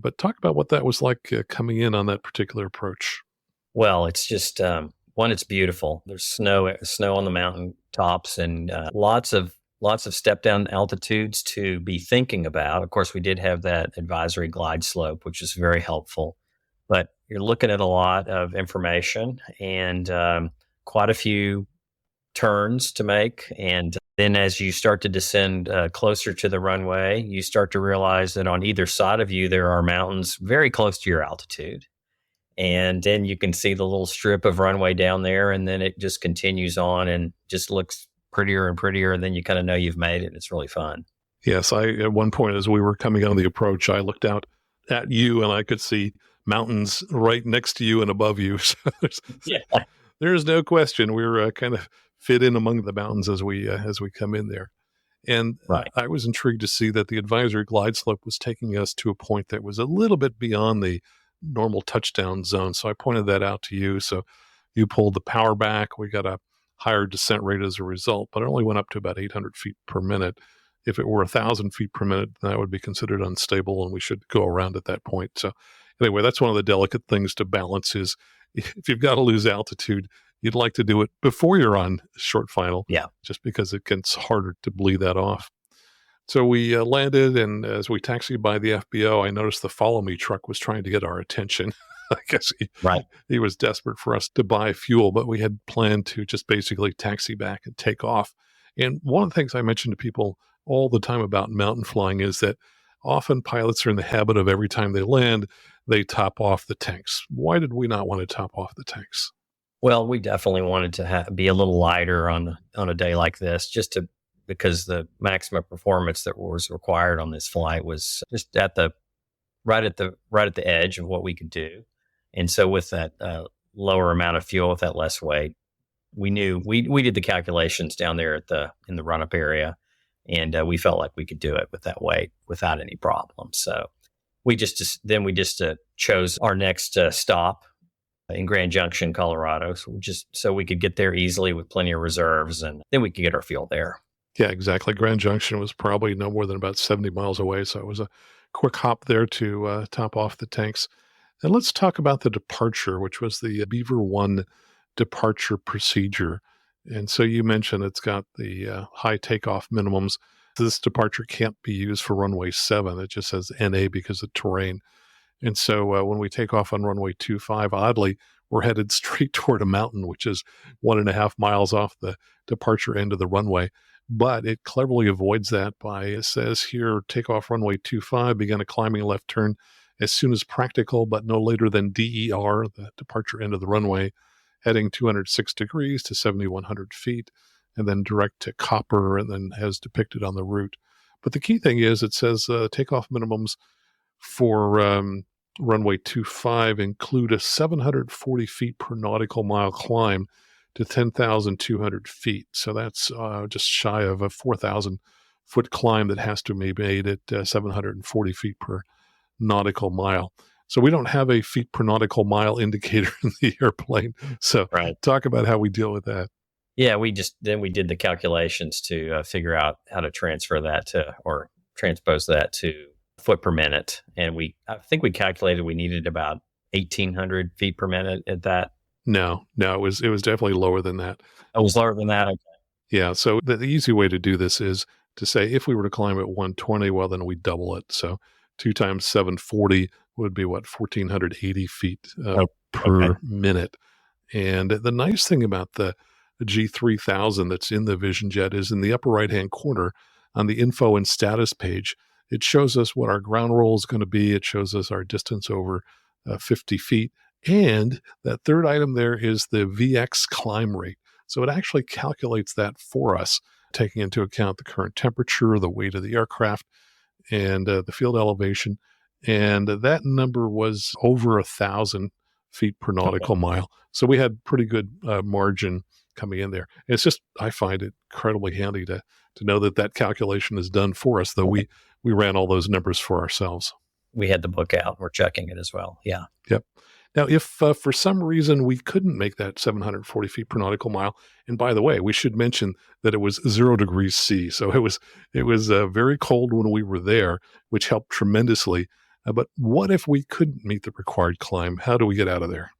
but talk about what that was like coming in on that particular approach. Well, it's just one, it's beautiful. There's snow on the mountain tops, and lots of step down altitudes to be thinking about. Of course, we did have that advisory glide slope, which is very helpful. But you're looking at a lot of information and quite a few turns to make. And then as you start to descend closer to the runway, you start to realize that on either side of you, there are mountains very close to your altitude. And then you can see the little strip of runway down there, and then it just continues on and just looks prettier and prettier. And then you kind of know you've made it. It's really fun. Yes. At one point, as we were coming on the approach, I looked out at you and I could see mountains right next to you and above you. So there's no question we're kind of fit in among the mountains as we come in there. And I was intrigued to see that the advisory glide slope was taking us to a point that was a little bit beyond the normal touchdown zone. So I pointed that out to you. So you pulled the power back. We got a higher descent rate as a result, but it only went up to about 800 feet per minute. If it were 1,000 feet per minute, that would be considered unstable, and we should go around at that point. So anyway, that's one of the delicate things to balance is if you've got to lose altitude, you'd like to do it before you're on short final, just because it gets harder to bleed that off. So we landed, and as we taxied by the FBO, I noticed the follow me truck was trying to get our attention. I guess he was desperate for us to buy fuel, but we had planned to just basically taxi back and take off. And one of the things I mention to people all the time about mountain flying is that often pilots are in the habit of every time they land, they top off the tanks. Why did we not want to top off the tanks? Well, we definitely wanted to be a little lighter on a day like this, because the maximum performance that was required on this flight was just right at the edge of what we could do. And so with that lower amount of fuel, with that less weight, we knew we did the calculations down there in the run-up area, and we felt like we could do it with that weight without any problem. So we just chose our next stop in Grand Junction, Colorado. So we could get there easily with plenty of reserves, and then we could get our fuel there. Yeah, exactly. Grand Junction was probably no more than about 70 miles away. So it was a quick hop there to top off the tanks. And let's talk about the departure, which was the Beaver 1 departure procedure. And so you mentioned it's got the high takeoff minimums. This departure can't be used for runway 7. It just says NA because of terrain. And so when we take off on runway 25, oddly, we're headed straight toward a mountain, which is 1.5 miles off the departure end of the runway. But it cleverly avoids that by, it says here, take off runway 25, begin a climbing left turn as soon as practical, but no later than DER, the departure end of the runway, heading 206 degrees to 7,100 feet, and then direct to Copper, and then as depicted on the route. But the key thing is it says takeoff minimums for runway 25 include a 740 feet per nautical mile climb to 10,200 feet. So that's just shy of a 4,000 foot climb that has to be made at 740 feet per nautical mile. So we don't have a feet per nautical mile indicator in the airplane. So Talk about how we deal with that. Yeah, we did the calculations to figure out how to transfer that or transpose that to foot per minute. And I think we calculated we needed about 1,800 feet per minute at that. No, it was definitely lower than that. It was lower than that. Okay. Yeah. So the easy way to do this is to say, if we were to climb at 120, well, then we double it. So 2 times 740 would be 1,480 feet per minute. And the nice thing about the G3000 that's in the Vision Jet is in the upper right-hand corner on the info and status page, it shows us what our ground roll is going to be. It shows us our distance over 50 feet. And that third item there is the VX climb rate. So it actually calculates that for us, taking into account the current temperature, the weight of the aircraft, and the field elevation. And that number was over 1,000 feet per nautical mile. So we had pretty good margin coming in there. And it's just, I find it incredibly handy to know that calculation is done for us, though we ran all those numbers for ourselves. We had the book out. We're checking it as well. Yeah. Yep. Now, if for some reason we couldn't make that 740 feet per nautical mile, and by the way, we should mention that it was 0 degrees C, so it was very cold when we were there, which helped tremendously. But what if we couldn't meet the required climb? How do we get out of there?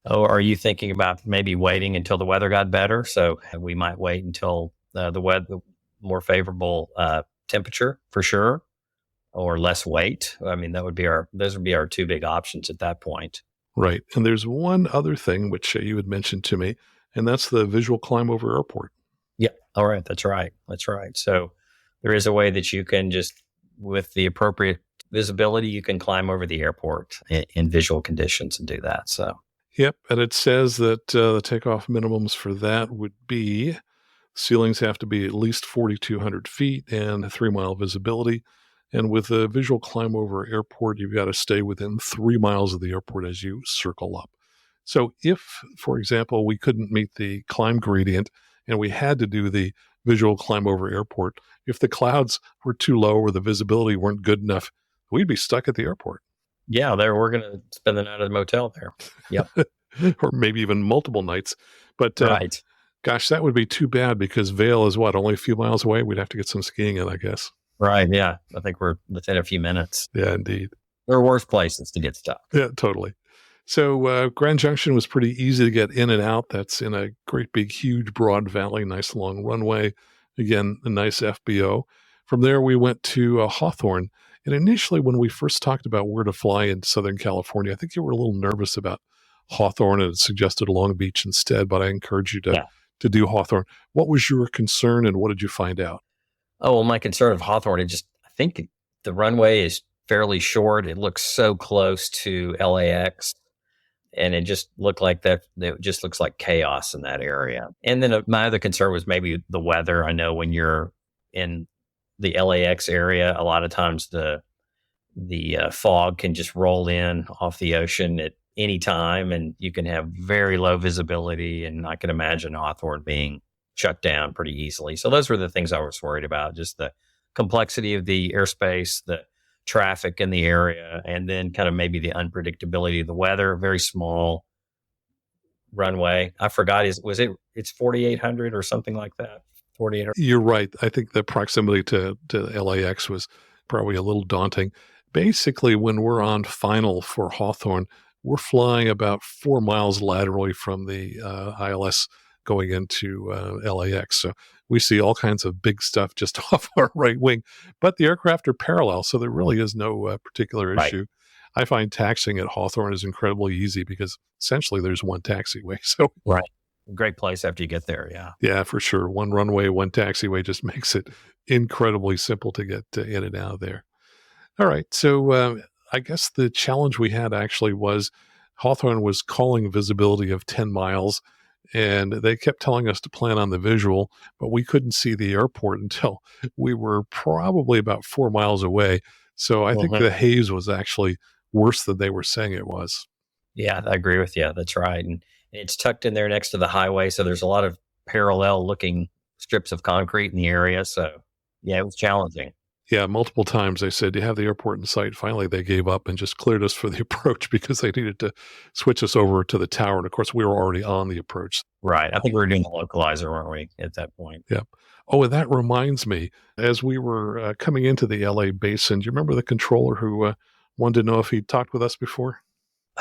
Oh, are you thinking about maybe waiting until the weather got better? So we might wait until the weather more favorable temperature for sure, or less weight. I mean, those would be our 2 big options at that point. Right. And there's one other thing which you had mentioned to me, and that's the visual climb over airport. Yeah. All right. That's right. So there is a way that you can just, with the appropriate visibility, you can climb over the airport in visual conditions and do that. So. Yep. And it says that the takeoff minimums for that would be ceilings have to be at least 4,200 feet and 3-mile visibility. And with a visual climb over airport, you've got to stay within 3 miles of the airport as you circle up. So if, for example, we couldn't meet the climb gradient and we had to do the visual climb over airport, if the clouds were too low or the visibility weren't good enough, we'd be stuck at the airport. Yeah, we're going to spend the night at the motel there. Yep. Or maybe even multiple nights. But right. Gosh, that would be too bad because Vail is only a few miles away? We'd have to get some skiing in, I guess. Right. Yeah. I think we're within a few minutes. Yeah, indeed. There are worse places to get stuck. Yeah, totally. So Grand Junction was pretty easy to get in and out. That's in a great big, huge, broad valley, nice long runway. Again, a nice FBO. From there, we went to Hawthorne. And initially, when we first talked about where to fly in Southern California, I think you were a little nervous about Hawthorne and suggested Long Beach instead, but I encourage you to do Hawthorne. What was your concern and what did you find out? Oh, well, my concern of Hawthorne, I think the runway is fairly short. It looks so close to LAX, and it just looked like that. It just looks like chaos in that area. And then my other concern was maybe the weather. I know when you're in the LAX area, a lot of times the fog can just roll in off the ocean at any time, and you can have very low visibility. And I can imagine Hawthorne being shut down pretty easily. So those were the things I was worried about, just the complexity of the airspace, the traffic in the area, and then kind of maybe the unpredictability of the weather. Very small runway. I forgot, it's 4,800 or something like that? 4,800. You're right. I think the proximity to LAX was probably a little daunting. Basically, when we're on final for Hawthorne, we're flying about 4 miles laterally from the ILS going into LAX. So we see all kinds of big stuff just off our right wing, but the aircraft are parallel, so there really is no particular Right. issue. I find taxiing at Hawthorne is incredibly easy because essentially there's one taxiway. So Right. Great place after you get there. Yeah. yeah, for sure. One runway, one taxiway just makes it incredibly simple to get in and out of there. All right. So I guess the challenge we had actually was Hawthorne was calling visibility of 10 miles, and they kept telling us to plan on the visual, but we couldn't see the airport until we were probably about 4 miles away. So I think the haze was actually worse than they were saying it was. Yeah, I agree with you. That's right. And it's tucked in there next to the highway. So there's a lot of parallel looking strips of concrete in the area. So yeah, it was challenging. Yeah, multiple times they said, "You have the airport in sight." Finally, they gave up and just cleared us for the approach because they needed to switch us over to the tower. And of course, we were already on the approach. Right. I think we were doing the localizer, weren't we, at that point? Yeah. Oh, and that reminds me, as we were coming into the LA basin, do you remember the controller who wanted to know if he'd talked with us before?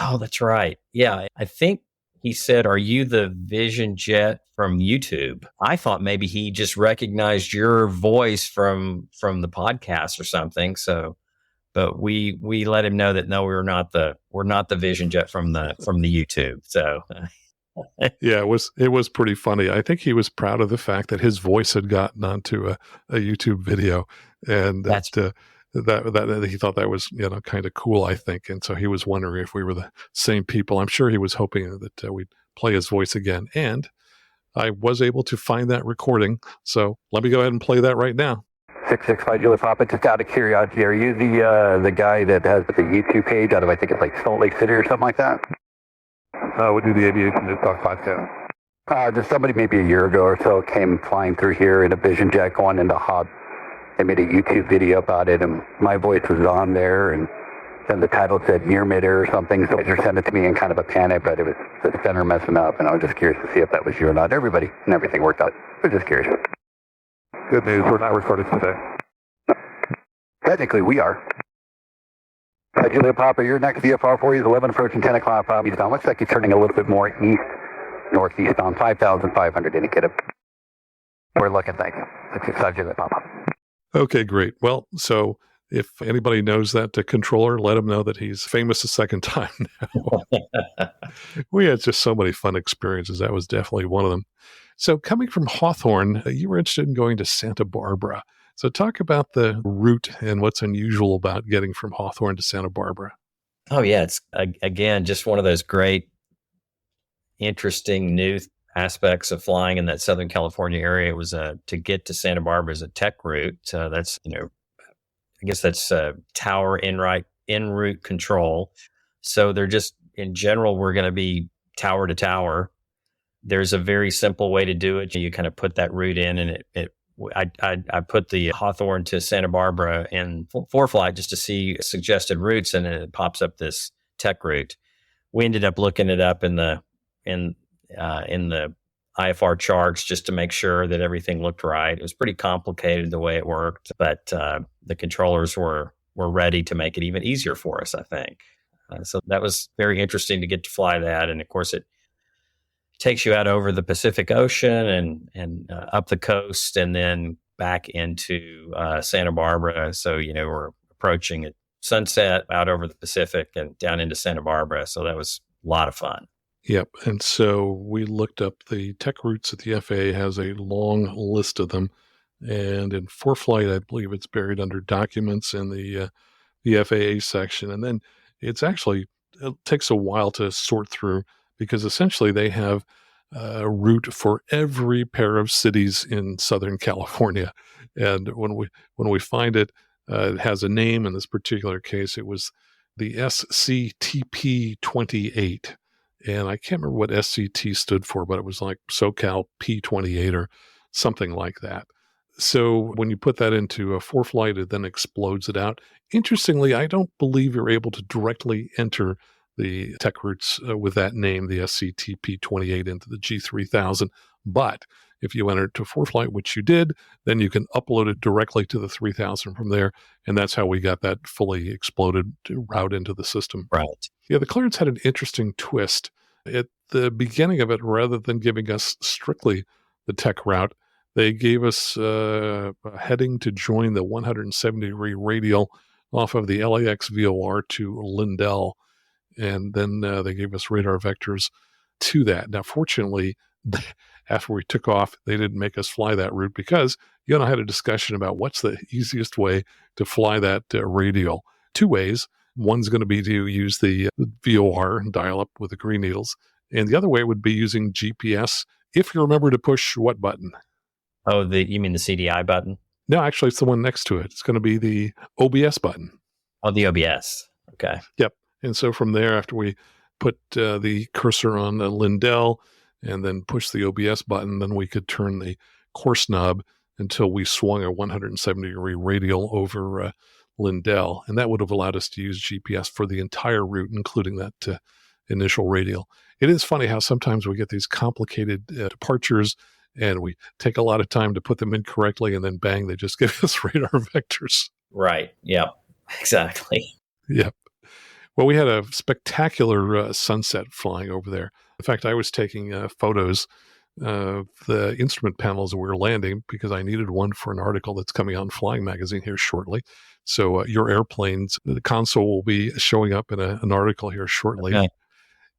Oh, that's right. Yeah. I think he said, "Are you the Vision Jet from YouTube?" I thought maybe he just recognized your voice from the podcast or something. So, but we let him know that no, we're not the Vision Jet from the YouTube. So, Yeah, it was pretty funny. I think he was proud of the fact that his voice had gotten onto a YouTube video, and that's that he thought that was kind of cool. I think, and so he was wondering if we were the same people. I'm sure he was hoping that we'd play his voice again, and I was able to find that recording. So let me go ahead and play that right now. 665 Julie Papa, just out of curiosity, are you the guy that has the YouTube page out of, I think it's like Salt Lake City or something like that? We do the Aviation News Talk podcast. There's somebody maybe a year ago or so came flying through here in a Vision Jet going into Hob. They made a YouTube video about it, and my voice was on there, and then the title said near midair or something, so they sent it to me in kind of a panic, but it was the center messing up, and I was just curious to see if that was you or not. Everybody and everything worked out. I was just curious. Good news, we're not recorded today. Technically, we are. Julia Papa, your next VFR for you is 11 approaching 10 o'clock. Papa, eastbound. Looks like you're turning a little bit more northeast on 5,500 indicated. We're looking, thanks. 665 Julia Papa. Okay, great. Well, so if anybody knows that controller, let him know that he's famous a second time now. We had just so many fun experiences. That was definitely one of them. So coming from Hawthorne, you were interested in going to Santa Barbara. So talk about the route and what's unusual about getting from Hawthorne to Santa Barbara. Oh yeah, it's again just one of those great, interesting new aspects of flying in that Southern California area. It was to get to Santa Barbara as a tech route. That's I guess that's tower en route control. So they're just in general we're going to be tower to tower. There's a very simple way to do it. You kind of put that route in, and I put the Hawthorne to Santa Barbara in ForeFlight just to see suggested routes, and it pops up this tech route. We ended up looking it up in the IFR charts just to make sure that everything looked right. It was pretty complicated the way it worked, but the controllers were ready to make it even easier for us, I think. So that was very interesting to get to fly that, and of course it takes you out over the Pacific Ocean and up the coast and then back into Santa Barbara. So, we're approaching at sunset out over the Pacific and down into Santa Barbara. So that was a lot of fun. Yep. And so we looked up the tech routes that the FAA has a long list of them. And in ForeFlight, I believe it's buried under documents in the FAA section. And then it takes a while to sort through, because essentially they have a route for every pair of cities in Southern California. And when we find it, it has a name. In this particular case, it was the SCTP 28. And I can't remember what SCT stood for, but it was like SoCal P28 or something like that. So when you put that into a ForeFlight, it then explodes it out. Interestingly, I don't believe you're able to directly enter the tech routes with that name, the SCTP28 into the G3000. But if you enter to ForeFlight, which you did, then you can upload it directly to the 3000 from there. And that's how we got that fully exploded route into the system. Right. Yeah, the clearance had an interesting twist. At the beginning of it, rather than giving us strictly the tech route, they gave us a heading to join the 170-degree radial off of the LAX VOR to Lindell. And then they gave us radar vectors to that. Now, fortunately, after we took off, they didn't make us fly that route because you and I had a discussion about what's the easiest way to fly that radial. Two ways. One's going to be to use the VOR and dial up with the green needles. And the other way would be using GPS if you remember to push what button? Oh, you mean the CDI button? No, actually, it's the one next to it. It's going to be the OBS button. Oh, the OBS. Okay. Yep. And so from there, after we put the cursor on Lindell and then push the OBS button, then we could turn the course knob until we swung a 170-degree radial over Lindell. And that would have allowed us to use GPS for the entire route, including that initial radial. It is funny how sometimes we get these complicated departures and we take a lot of time to put them in correctly, and then bang, they just give us radar vectors. Right. Yep. Exactly. Yep. Well, we had a spectacular sunset flying over there. In fact, I was taking photos of the instrument panels we were landing because I needed one for an article that's coming on Flying Magazine here shortly. So your airplanes, the console will be showing up in an article here shortly. Okay.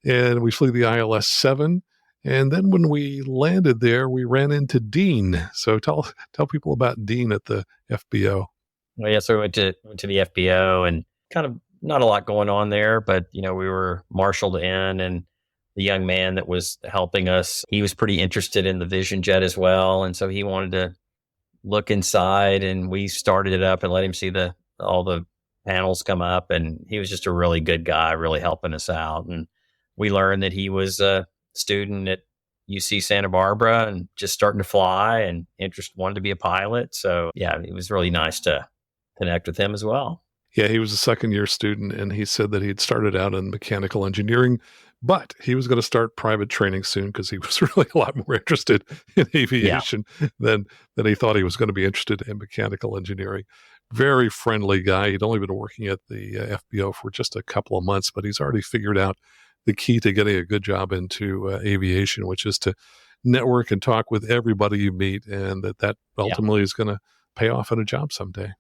And we flew the ILS-7. And then when we landed there, we ran into Dean. So tell people about Dean at the FBO. Well, yeah, so we went to the FBO and kind of not a lot going on there, but, we were marshaled in, and the young man that was helping us, he was pretty interested in the Vision Jet as well. And so he wanted to look inside, and we started it up and let him see all the panels come up. And he was just a really good guy, really helping us out. And we learned that he was a student at UC Santa Barbara and just starting to fly and wanted to be a pilot. So yeah, it was really nice to connect with him as well. Yeah, he was a second-year student, and he said that he had started out in mechanical engineering, but he was going to start private training soon because he was really a lot more interested in aviation than he thought he was going to be interested in mechanical engineering. Very friendly guy. He'd only been working at the FBO for just a couple of months, but he's already figured out the key to getting a good job into aviation, which is to network and talk with everybody you meet, and that ultimately is going to pay off at a job someday.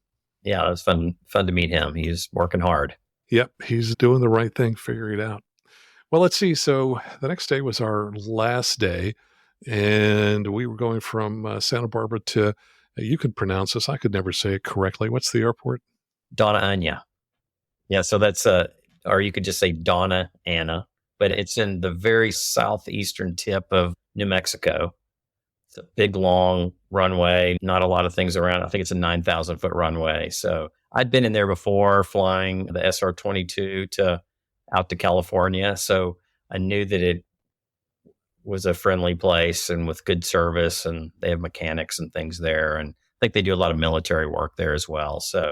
Yeah, it was fun to meet him. He's working hard. Yep, he's doing the right thing, figuring it out. Well, let's see. So the next day was our last day, and we were going from Santa Barbara to, you can pronounce this, I could never say it correctly. What's the airport? Donna Ana. Yeah, so that's, or you could just say Donna Ana, but it's in the very southeastern tip of New Mexico. It's a big, long runway, not a lot of things around. I think it's a 9,000-foot runway. So I'd been in there before flying the SR-22 out to California. So I knew that it was a friendly place and with good service, and they have mechanics and things there. And I think they do a lot of military work there as well. So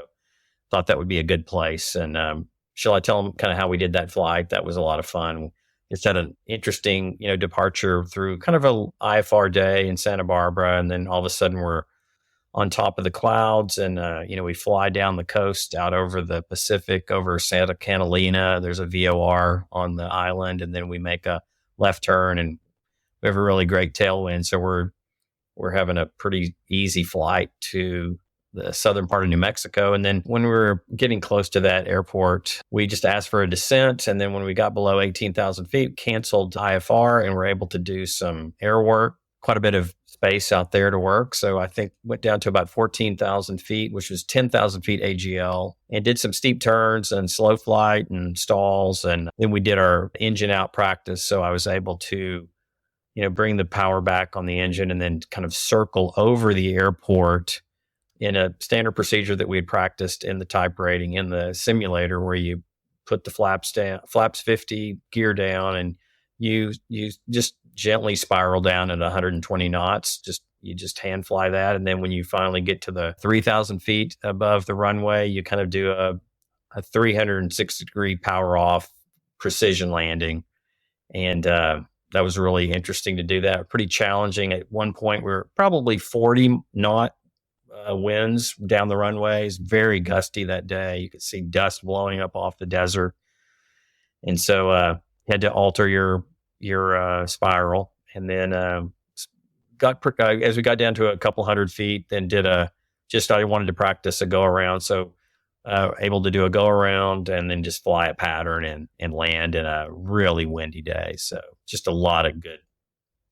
thought that would be a good place. And shall I tell them kind of how we did that flight? That was a lot of fun. Just had an interesting, departure through kind of a IFR day in Santa Barbara. And then all of a sudden we're on top of the clouds, and, we fly down the coast out over the Pacific, over Santa Catalina. There's a VOR on the island, and then we make a left turn, and we have a really great tailwind. So we're having a pretty easy flight to the southern part of New Mexico. And then when we were getting close to that airport, we just asked for a descent. And then when we got below 18,000 feet, canceled IFR, and were able to do some air work, quite a bit of space out there to work. So I think went down to about 14,000 feet, which was 10,000 feet AGL, and did some steep turns and slow flight and stalls. And then we did our engine out practice. So I was able to, bring the power back on the engine and then kind of circle over the airport in a standard procedure that we had practiced in the type rating in the simulator, where you put the flaps 50 gear down, and you just gently spiral down at 120 knots. You just hand fly that. And then when you finally get to the 3,000 feet above the runway, you kind of do a 360 degree power off precision landing. And that was really interesting to do that. Pretty challenging. At one point, we were probably 40 knot winds down the runways, very gusty that day. You could see dust blowing up off the desert. And so had to alter your spiral. And then as we got down to a couple hundred feet, then I wanted to practice a go around. So able to do a go around and then just fly a pattern and land in a really windy day. So just a lot of good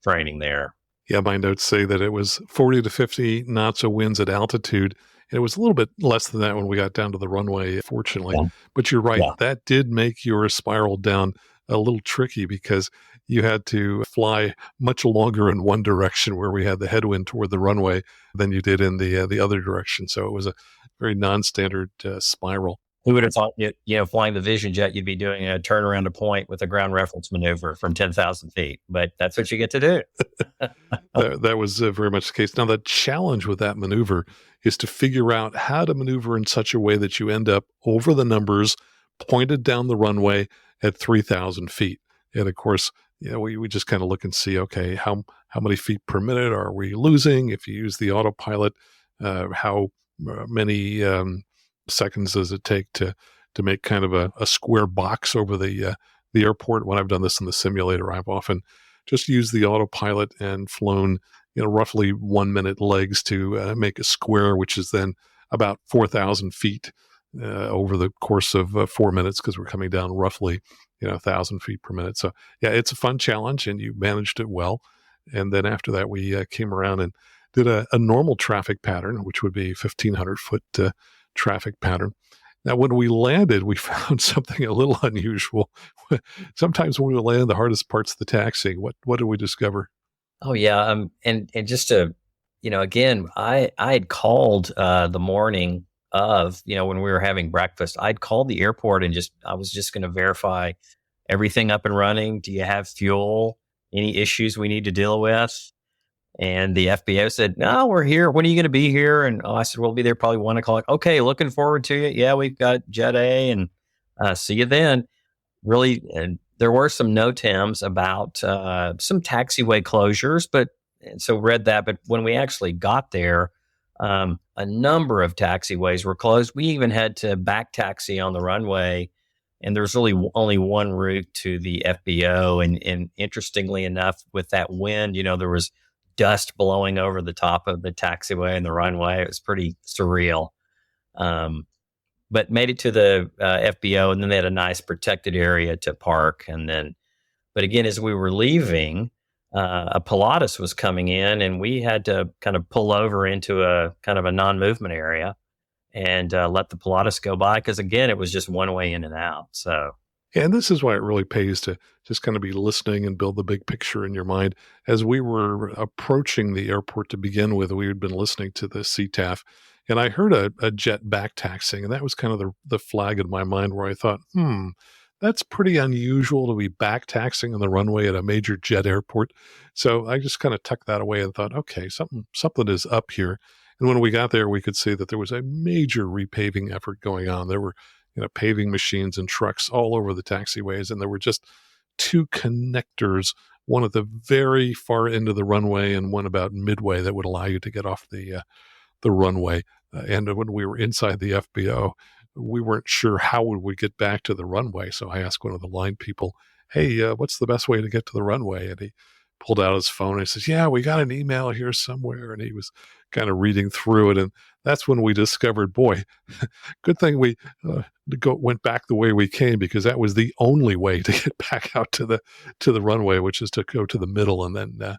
training there. Yeah, my notes say that it was 40 to 50 knots of winds at altitude. And it was a little bit less than that when we got down to the runway, fortunately. Yeah. But you're right. Yeah. That did make your spiral down a little tricky because you had to fly much longer in one direction where we had the headwind toward the runway than you did in the other direction. So it was a very non-standard spiral. Who would have thought, flying the Vision Jet, you'd be doing a turnaround to point with a ground reference maneuver from 10,000 feet. But that's what you get to do. That was very much the case. Now, the challenge with that maneuver is to figure out how to maneuver in such a way that you end up over the numbers, pointed down the runway at 3,000 feet. And of course, we just kind of look and see, okay, how many feet per minute are we losing? If you use the autopilot, how many seconds does it take to make kind of a square box over the airport? When I've done this in the simulator, I've often just used the autopilot and flown, roughly 1 minute legs to make a square, which is then about 4,000 feet over the course of 4 minutes, because we're coming down roughly, 1,000 feet per minute. So yeah, it's a fun challenge, and you managed it well. And then after that, we came around and did a normal traffic pattern, which would be 1,500 foot traffic pattern. Now, when we landed, we found something a little unusual. Sometimes when we land, the hardest part's the taxiing. What did we discover? Oh yeah, and just to, again, I had called the morning of, when we were having breakfast. I'd called the airport and I was just going to verify everything up and running. Do you have fuel? Any issues we need to deal with? And the FBO said, "No, we're here. When are you going to be here?" And I said, "We'll be there probably 1 o'clock. Okay, looking forward to it. Yeah, we've got Jet A, and see you then." Really, and there were some NOTAMs about some taxiway closures, so read that. But when we actually got there, a number of taxiways were closed. We even had to back taxi on the runway, and there's really only one route to the FBO. And interestingly enough, with that wind, there was dust blowing over the top of the taxiway and the runway. It was pretty surreal. But made it to the FBO, and then they had a nice protected area to park. But again, as we were leaving, a Pilatus was coming in, and we had to kind of pull over into a kind of a non-movement area and let the Pilatus go by, because again, it was just one way in and out. So. Yeah, and this is why it really pays to just kind of be listening and build the big picture in your mind. As we were approaching the airport to begin with, we had been listening to the CTAF, and I heard a jet back taxiing, and that was kind of the flag in my mind where I thought, that's pretty unusual to be back taxiing on the runway at a major jet airport. So I just kind of tucked that away and thought, okay, something is up here. And when we got there, we could see that there was a major repaving effort going on. There were paving machines and trucks all over the taxiways. And there were just two connectors, one at the very far end of the runway and one about midway, that would allow you to get off the runway. And when we were inside the FBO, we weren't sure how would we get back to the runway. So I asked one of the line people, "Hey, what's the best way to get to the runway?" And he pulled out his phone and he says, "Yeah, we got an email here somewhere." And he was kind of reading through it. And that's when we discovered, boy, good thing we went back the way we came, because that was the only way to get back out to the runway, which is to go to the middle and then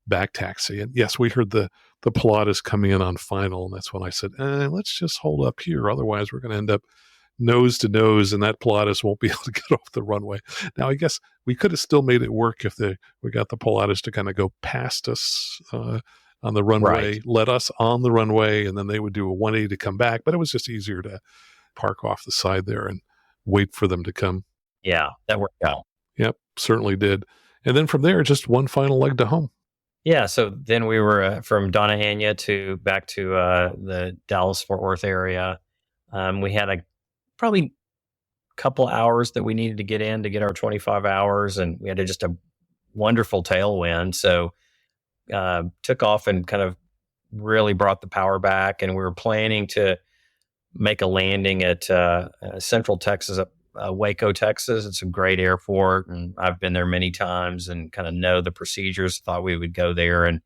back taxi. And yes, we heard the Pilatus coming in on final. And that's when I said, let's just hold up here. Otherwise, we're going to end up nose to nose, and that Pilatus won't be able to get off the runway. Now, I guess we could have still made it work if we got the Pilatus to kind of go past us on the runway, right, let us on the runway, and then they would do a 180 to come back. But it was just easier to park off the side there and wait for them to come. Yeah, that worked out. Yep, certainly did. And then from there, just one final leg to home. Yeah, so then we were from Donahania back to the Dallas-Fort Worth area. We had a probably couple hours that we needed to get in to get our 25 hours, and we had just a wonderful tailwind. So took off and kind of really brought the power back, and we were planning to make a landing at Central Texas, Waco, Texas. It's a great airport, and I've been there many times and kind of know the procedures. Thought we would go there and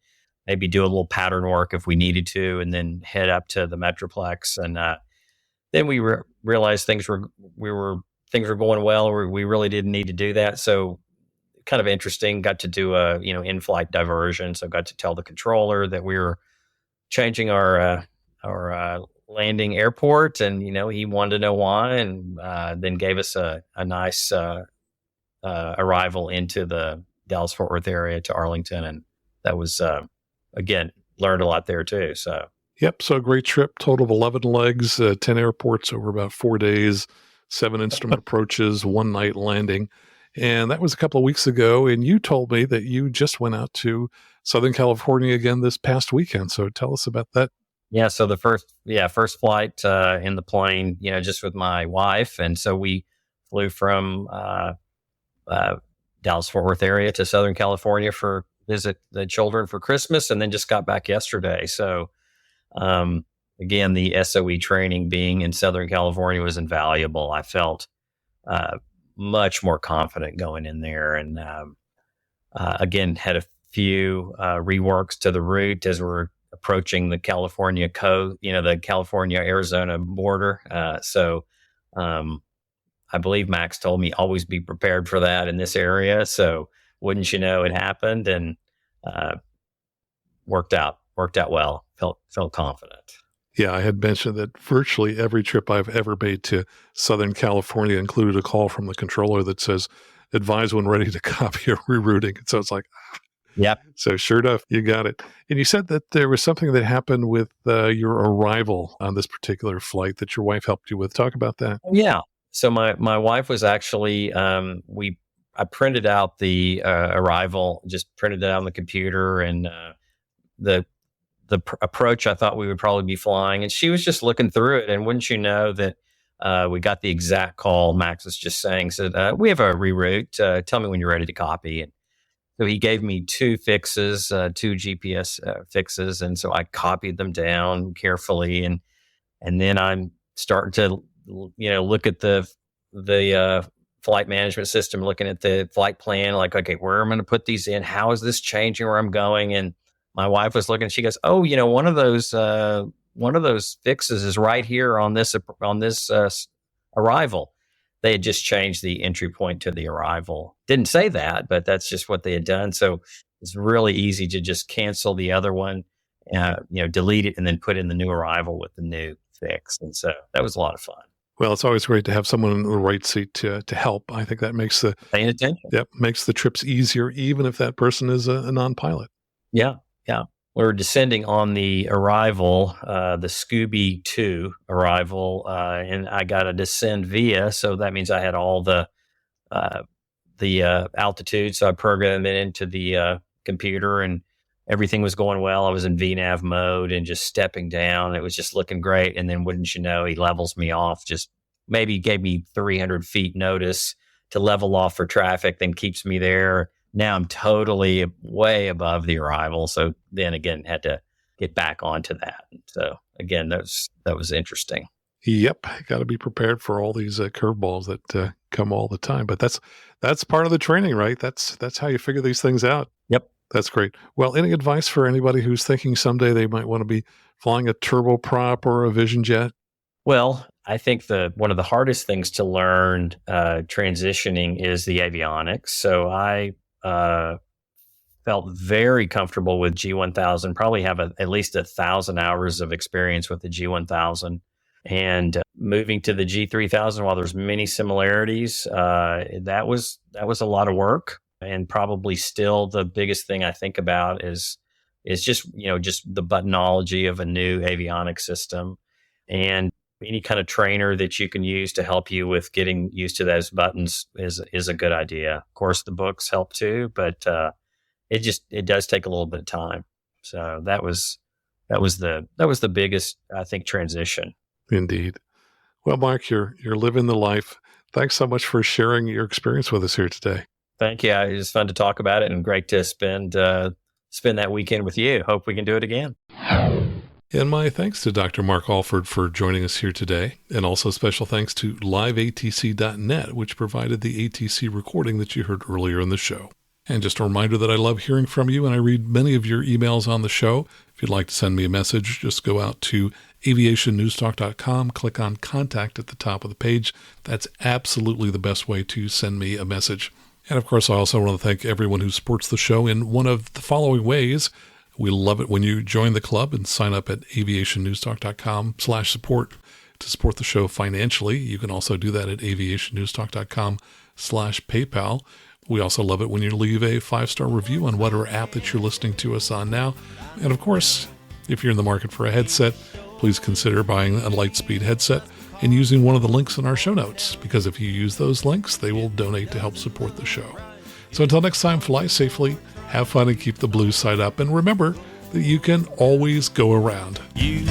maybe do a little pattern work if we needed to, and then head up to the Metroplex. And then we realized things were going well. We really didn't need to do that. So kind of interesting. Got to do a in-flight diversion. So got to tell the controller that we were changing our landing airport, and he wanted to know why, and then gave us a nice arrival into the Dallas-Fort Worth area to Arlington, and that was again, learned a lot there too. So yep. So a great trip, total of 11 legs, 10 airports over about 4 days, 7 instrument approaches, 1 night landing. And that was a couple of weeks ago. And you told me that you just went out to Southern California again this past weekend. So tell us about that. Yeah. So the first flight in the plane, just with my wife. And so we flew from Dallas-Fort Worth area to Southern California for visit the children for Christmas, and then just got back yesterday. So again, the SOE training being in Southern California was invaluable. I felt much more confident going in there, and again, had a few reworks to the route as we're approaching the California coast, the California-Arizona border. So I believe Max told me always be prepared for that in this area. So wouldn't you know, it happened, and worked out well. Felt confident. Yeah, I had mentioned that virtually every trip I've ever made to Southern California included a call from the controller that says, advise when ready to copy or rerouting. And so it's like, yep. So sure enough, you got it. And you said that there was something that happened with your arrival on this particular flight that your wife helped you with. Talk about that. Yeah. So my wife was actually, I printed out the arrival, just printed it out on the computer, and the approach I thought we would probably be flying, and she was just looking through it. And wouldn't you know that we got the exact call Max was just saying, said, we have a reroute. Tell me when you're ready to copy. And so he gave me 2 fixes, 2 GPS fixes, and so I copied them down carefully, and then I'm starting to look at the flight management system, looking at the flight plan, like, okay, where am I going to put these in? How is this changing where I'm going? And my wife was looking, she goes, oh, one of those fixes is right here on this arrival. They had just changed the entry point to the arrival. Didn't say that, but that's just what they had done. So it's really easy to just cancel the other one, delete it, and then put in the new arrival with the new fix. And so that was a lot of fun. Well, it's always great to have someone in the right seat to help. I think that makes paying attention. Yep, makes the trips easier, even if that person is a non-pilot. Yeah. We were descending on the arrival, the Scooby 2 arrival, and I got a descend via. So that means I had all the altitude. So I programmed it into the computer, and everything was going well. I was in VNAV mode and just stepping down. It was just looking great. And then wouldn't you know, he levels me off, just maybe gave me 300 feet notice to level off for traffic, then keeps me there. Now I'm totally way above the arrival. So then again, had to get back onto that. So again, that was interesting. Yep. Got to be prepared for all these curveballs that come all the time. But that's part of the training, right? That's how you figure these things out. Yep. That's great. Well, any advice for anybody who's thinking someday they might want to be flying a turboprop or a Vision Jet? Well, I think one of the hardest things to learn transitioning is the avionics. So I felt very comfortable with G1000, probably have at least 1,000 hours of experience with the G1000. And moving to the G3000, while there's many similarities, that was a lot of work. And probably still the biggest thing I think about is just the buttonology of a new avionics system, and any kind of trainer that you can use to help you with getting used to those buttons is a good idea. Of course, the books help too, but it does take a little bit of time. So that was the biggest, I think, transition. Indeed. Well, Mark, you're living the life. Thanks so much for sharing your experience with us here today. Thank you. It was fun to talk about it and great to spend that weekend with you. Hope we can do it again. And my thanks to Dr. Mark Alford for joining us here today. And also special thanks to liveatc.net, which provided the ATC recording that you heard earlier in the show. And just a reminder that I love hearing from you, and I read many of your emails on the show. If you'd like to send me a message, just go out to aviationnewstalk.com, click on Contact at the top of the page. That's absolutely the best way to send me a message. And of course, I also want to thank everyone who supports the show in one of the following ways. We love it when you join the club and sign up at aviationnewstalk.com/support to support the show financially. You can also do that at aviationnewstalk.com/PayPal. We also love it when you leave a 5-star review on whatever app that you're listening to us on now. And of course, if you're in the market for a headset, please consider buying a Lightspeed headset and using one of the links in our show notes, because if you use those links, they will donate to help support the show. So until next time, fly safely, have fun, and keep the blue side up. And remember that you can always go around. You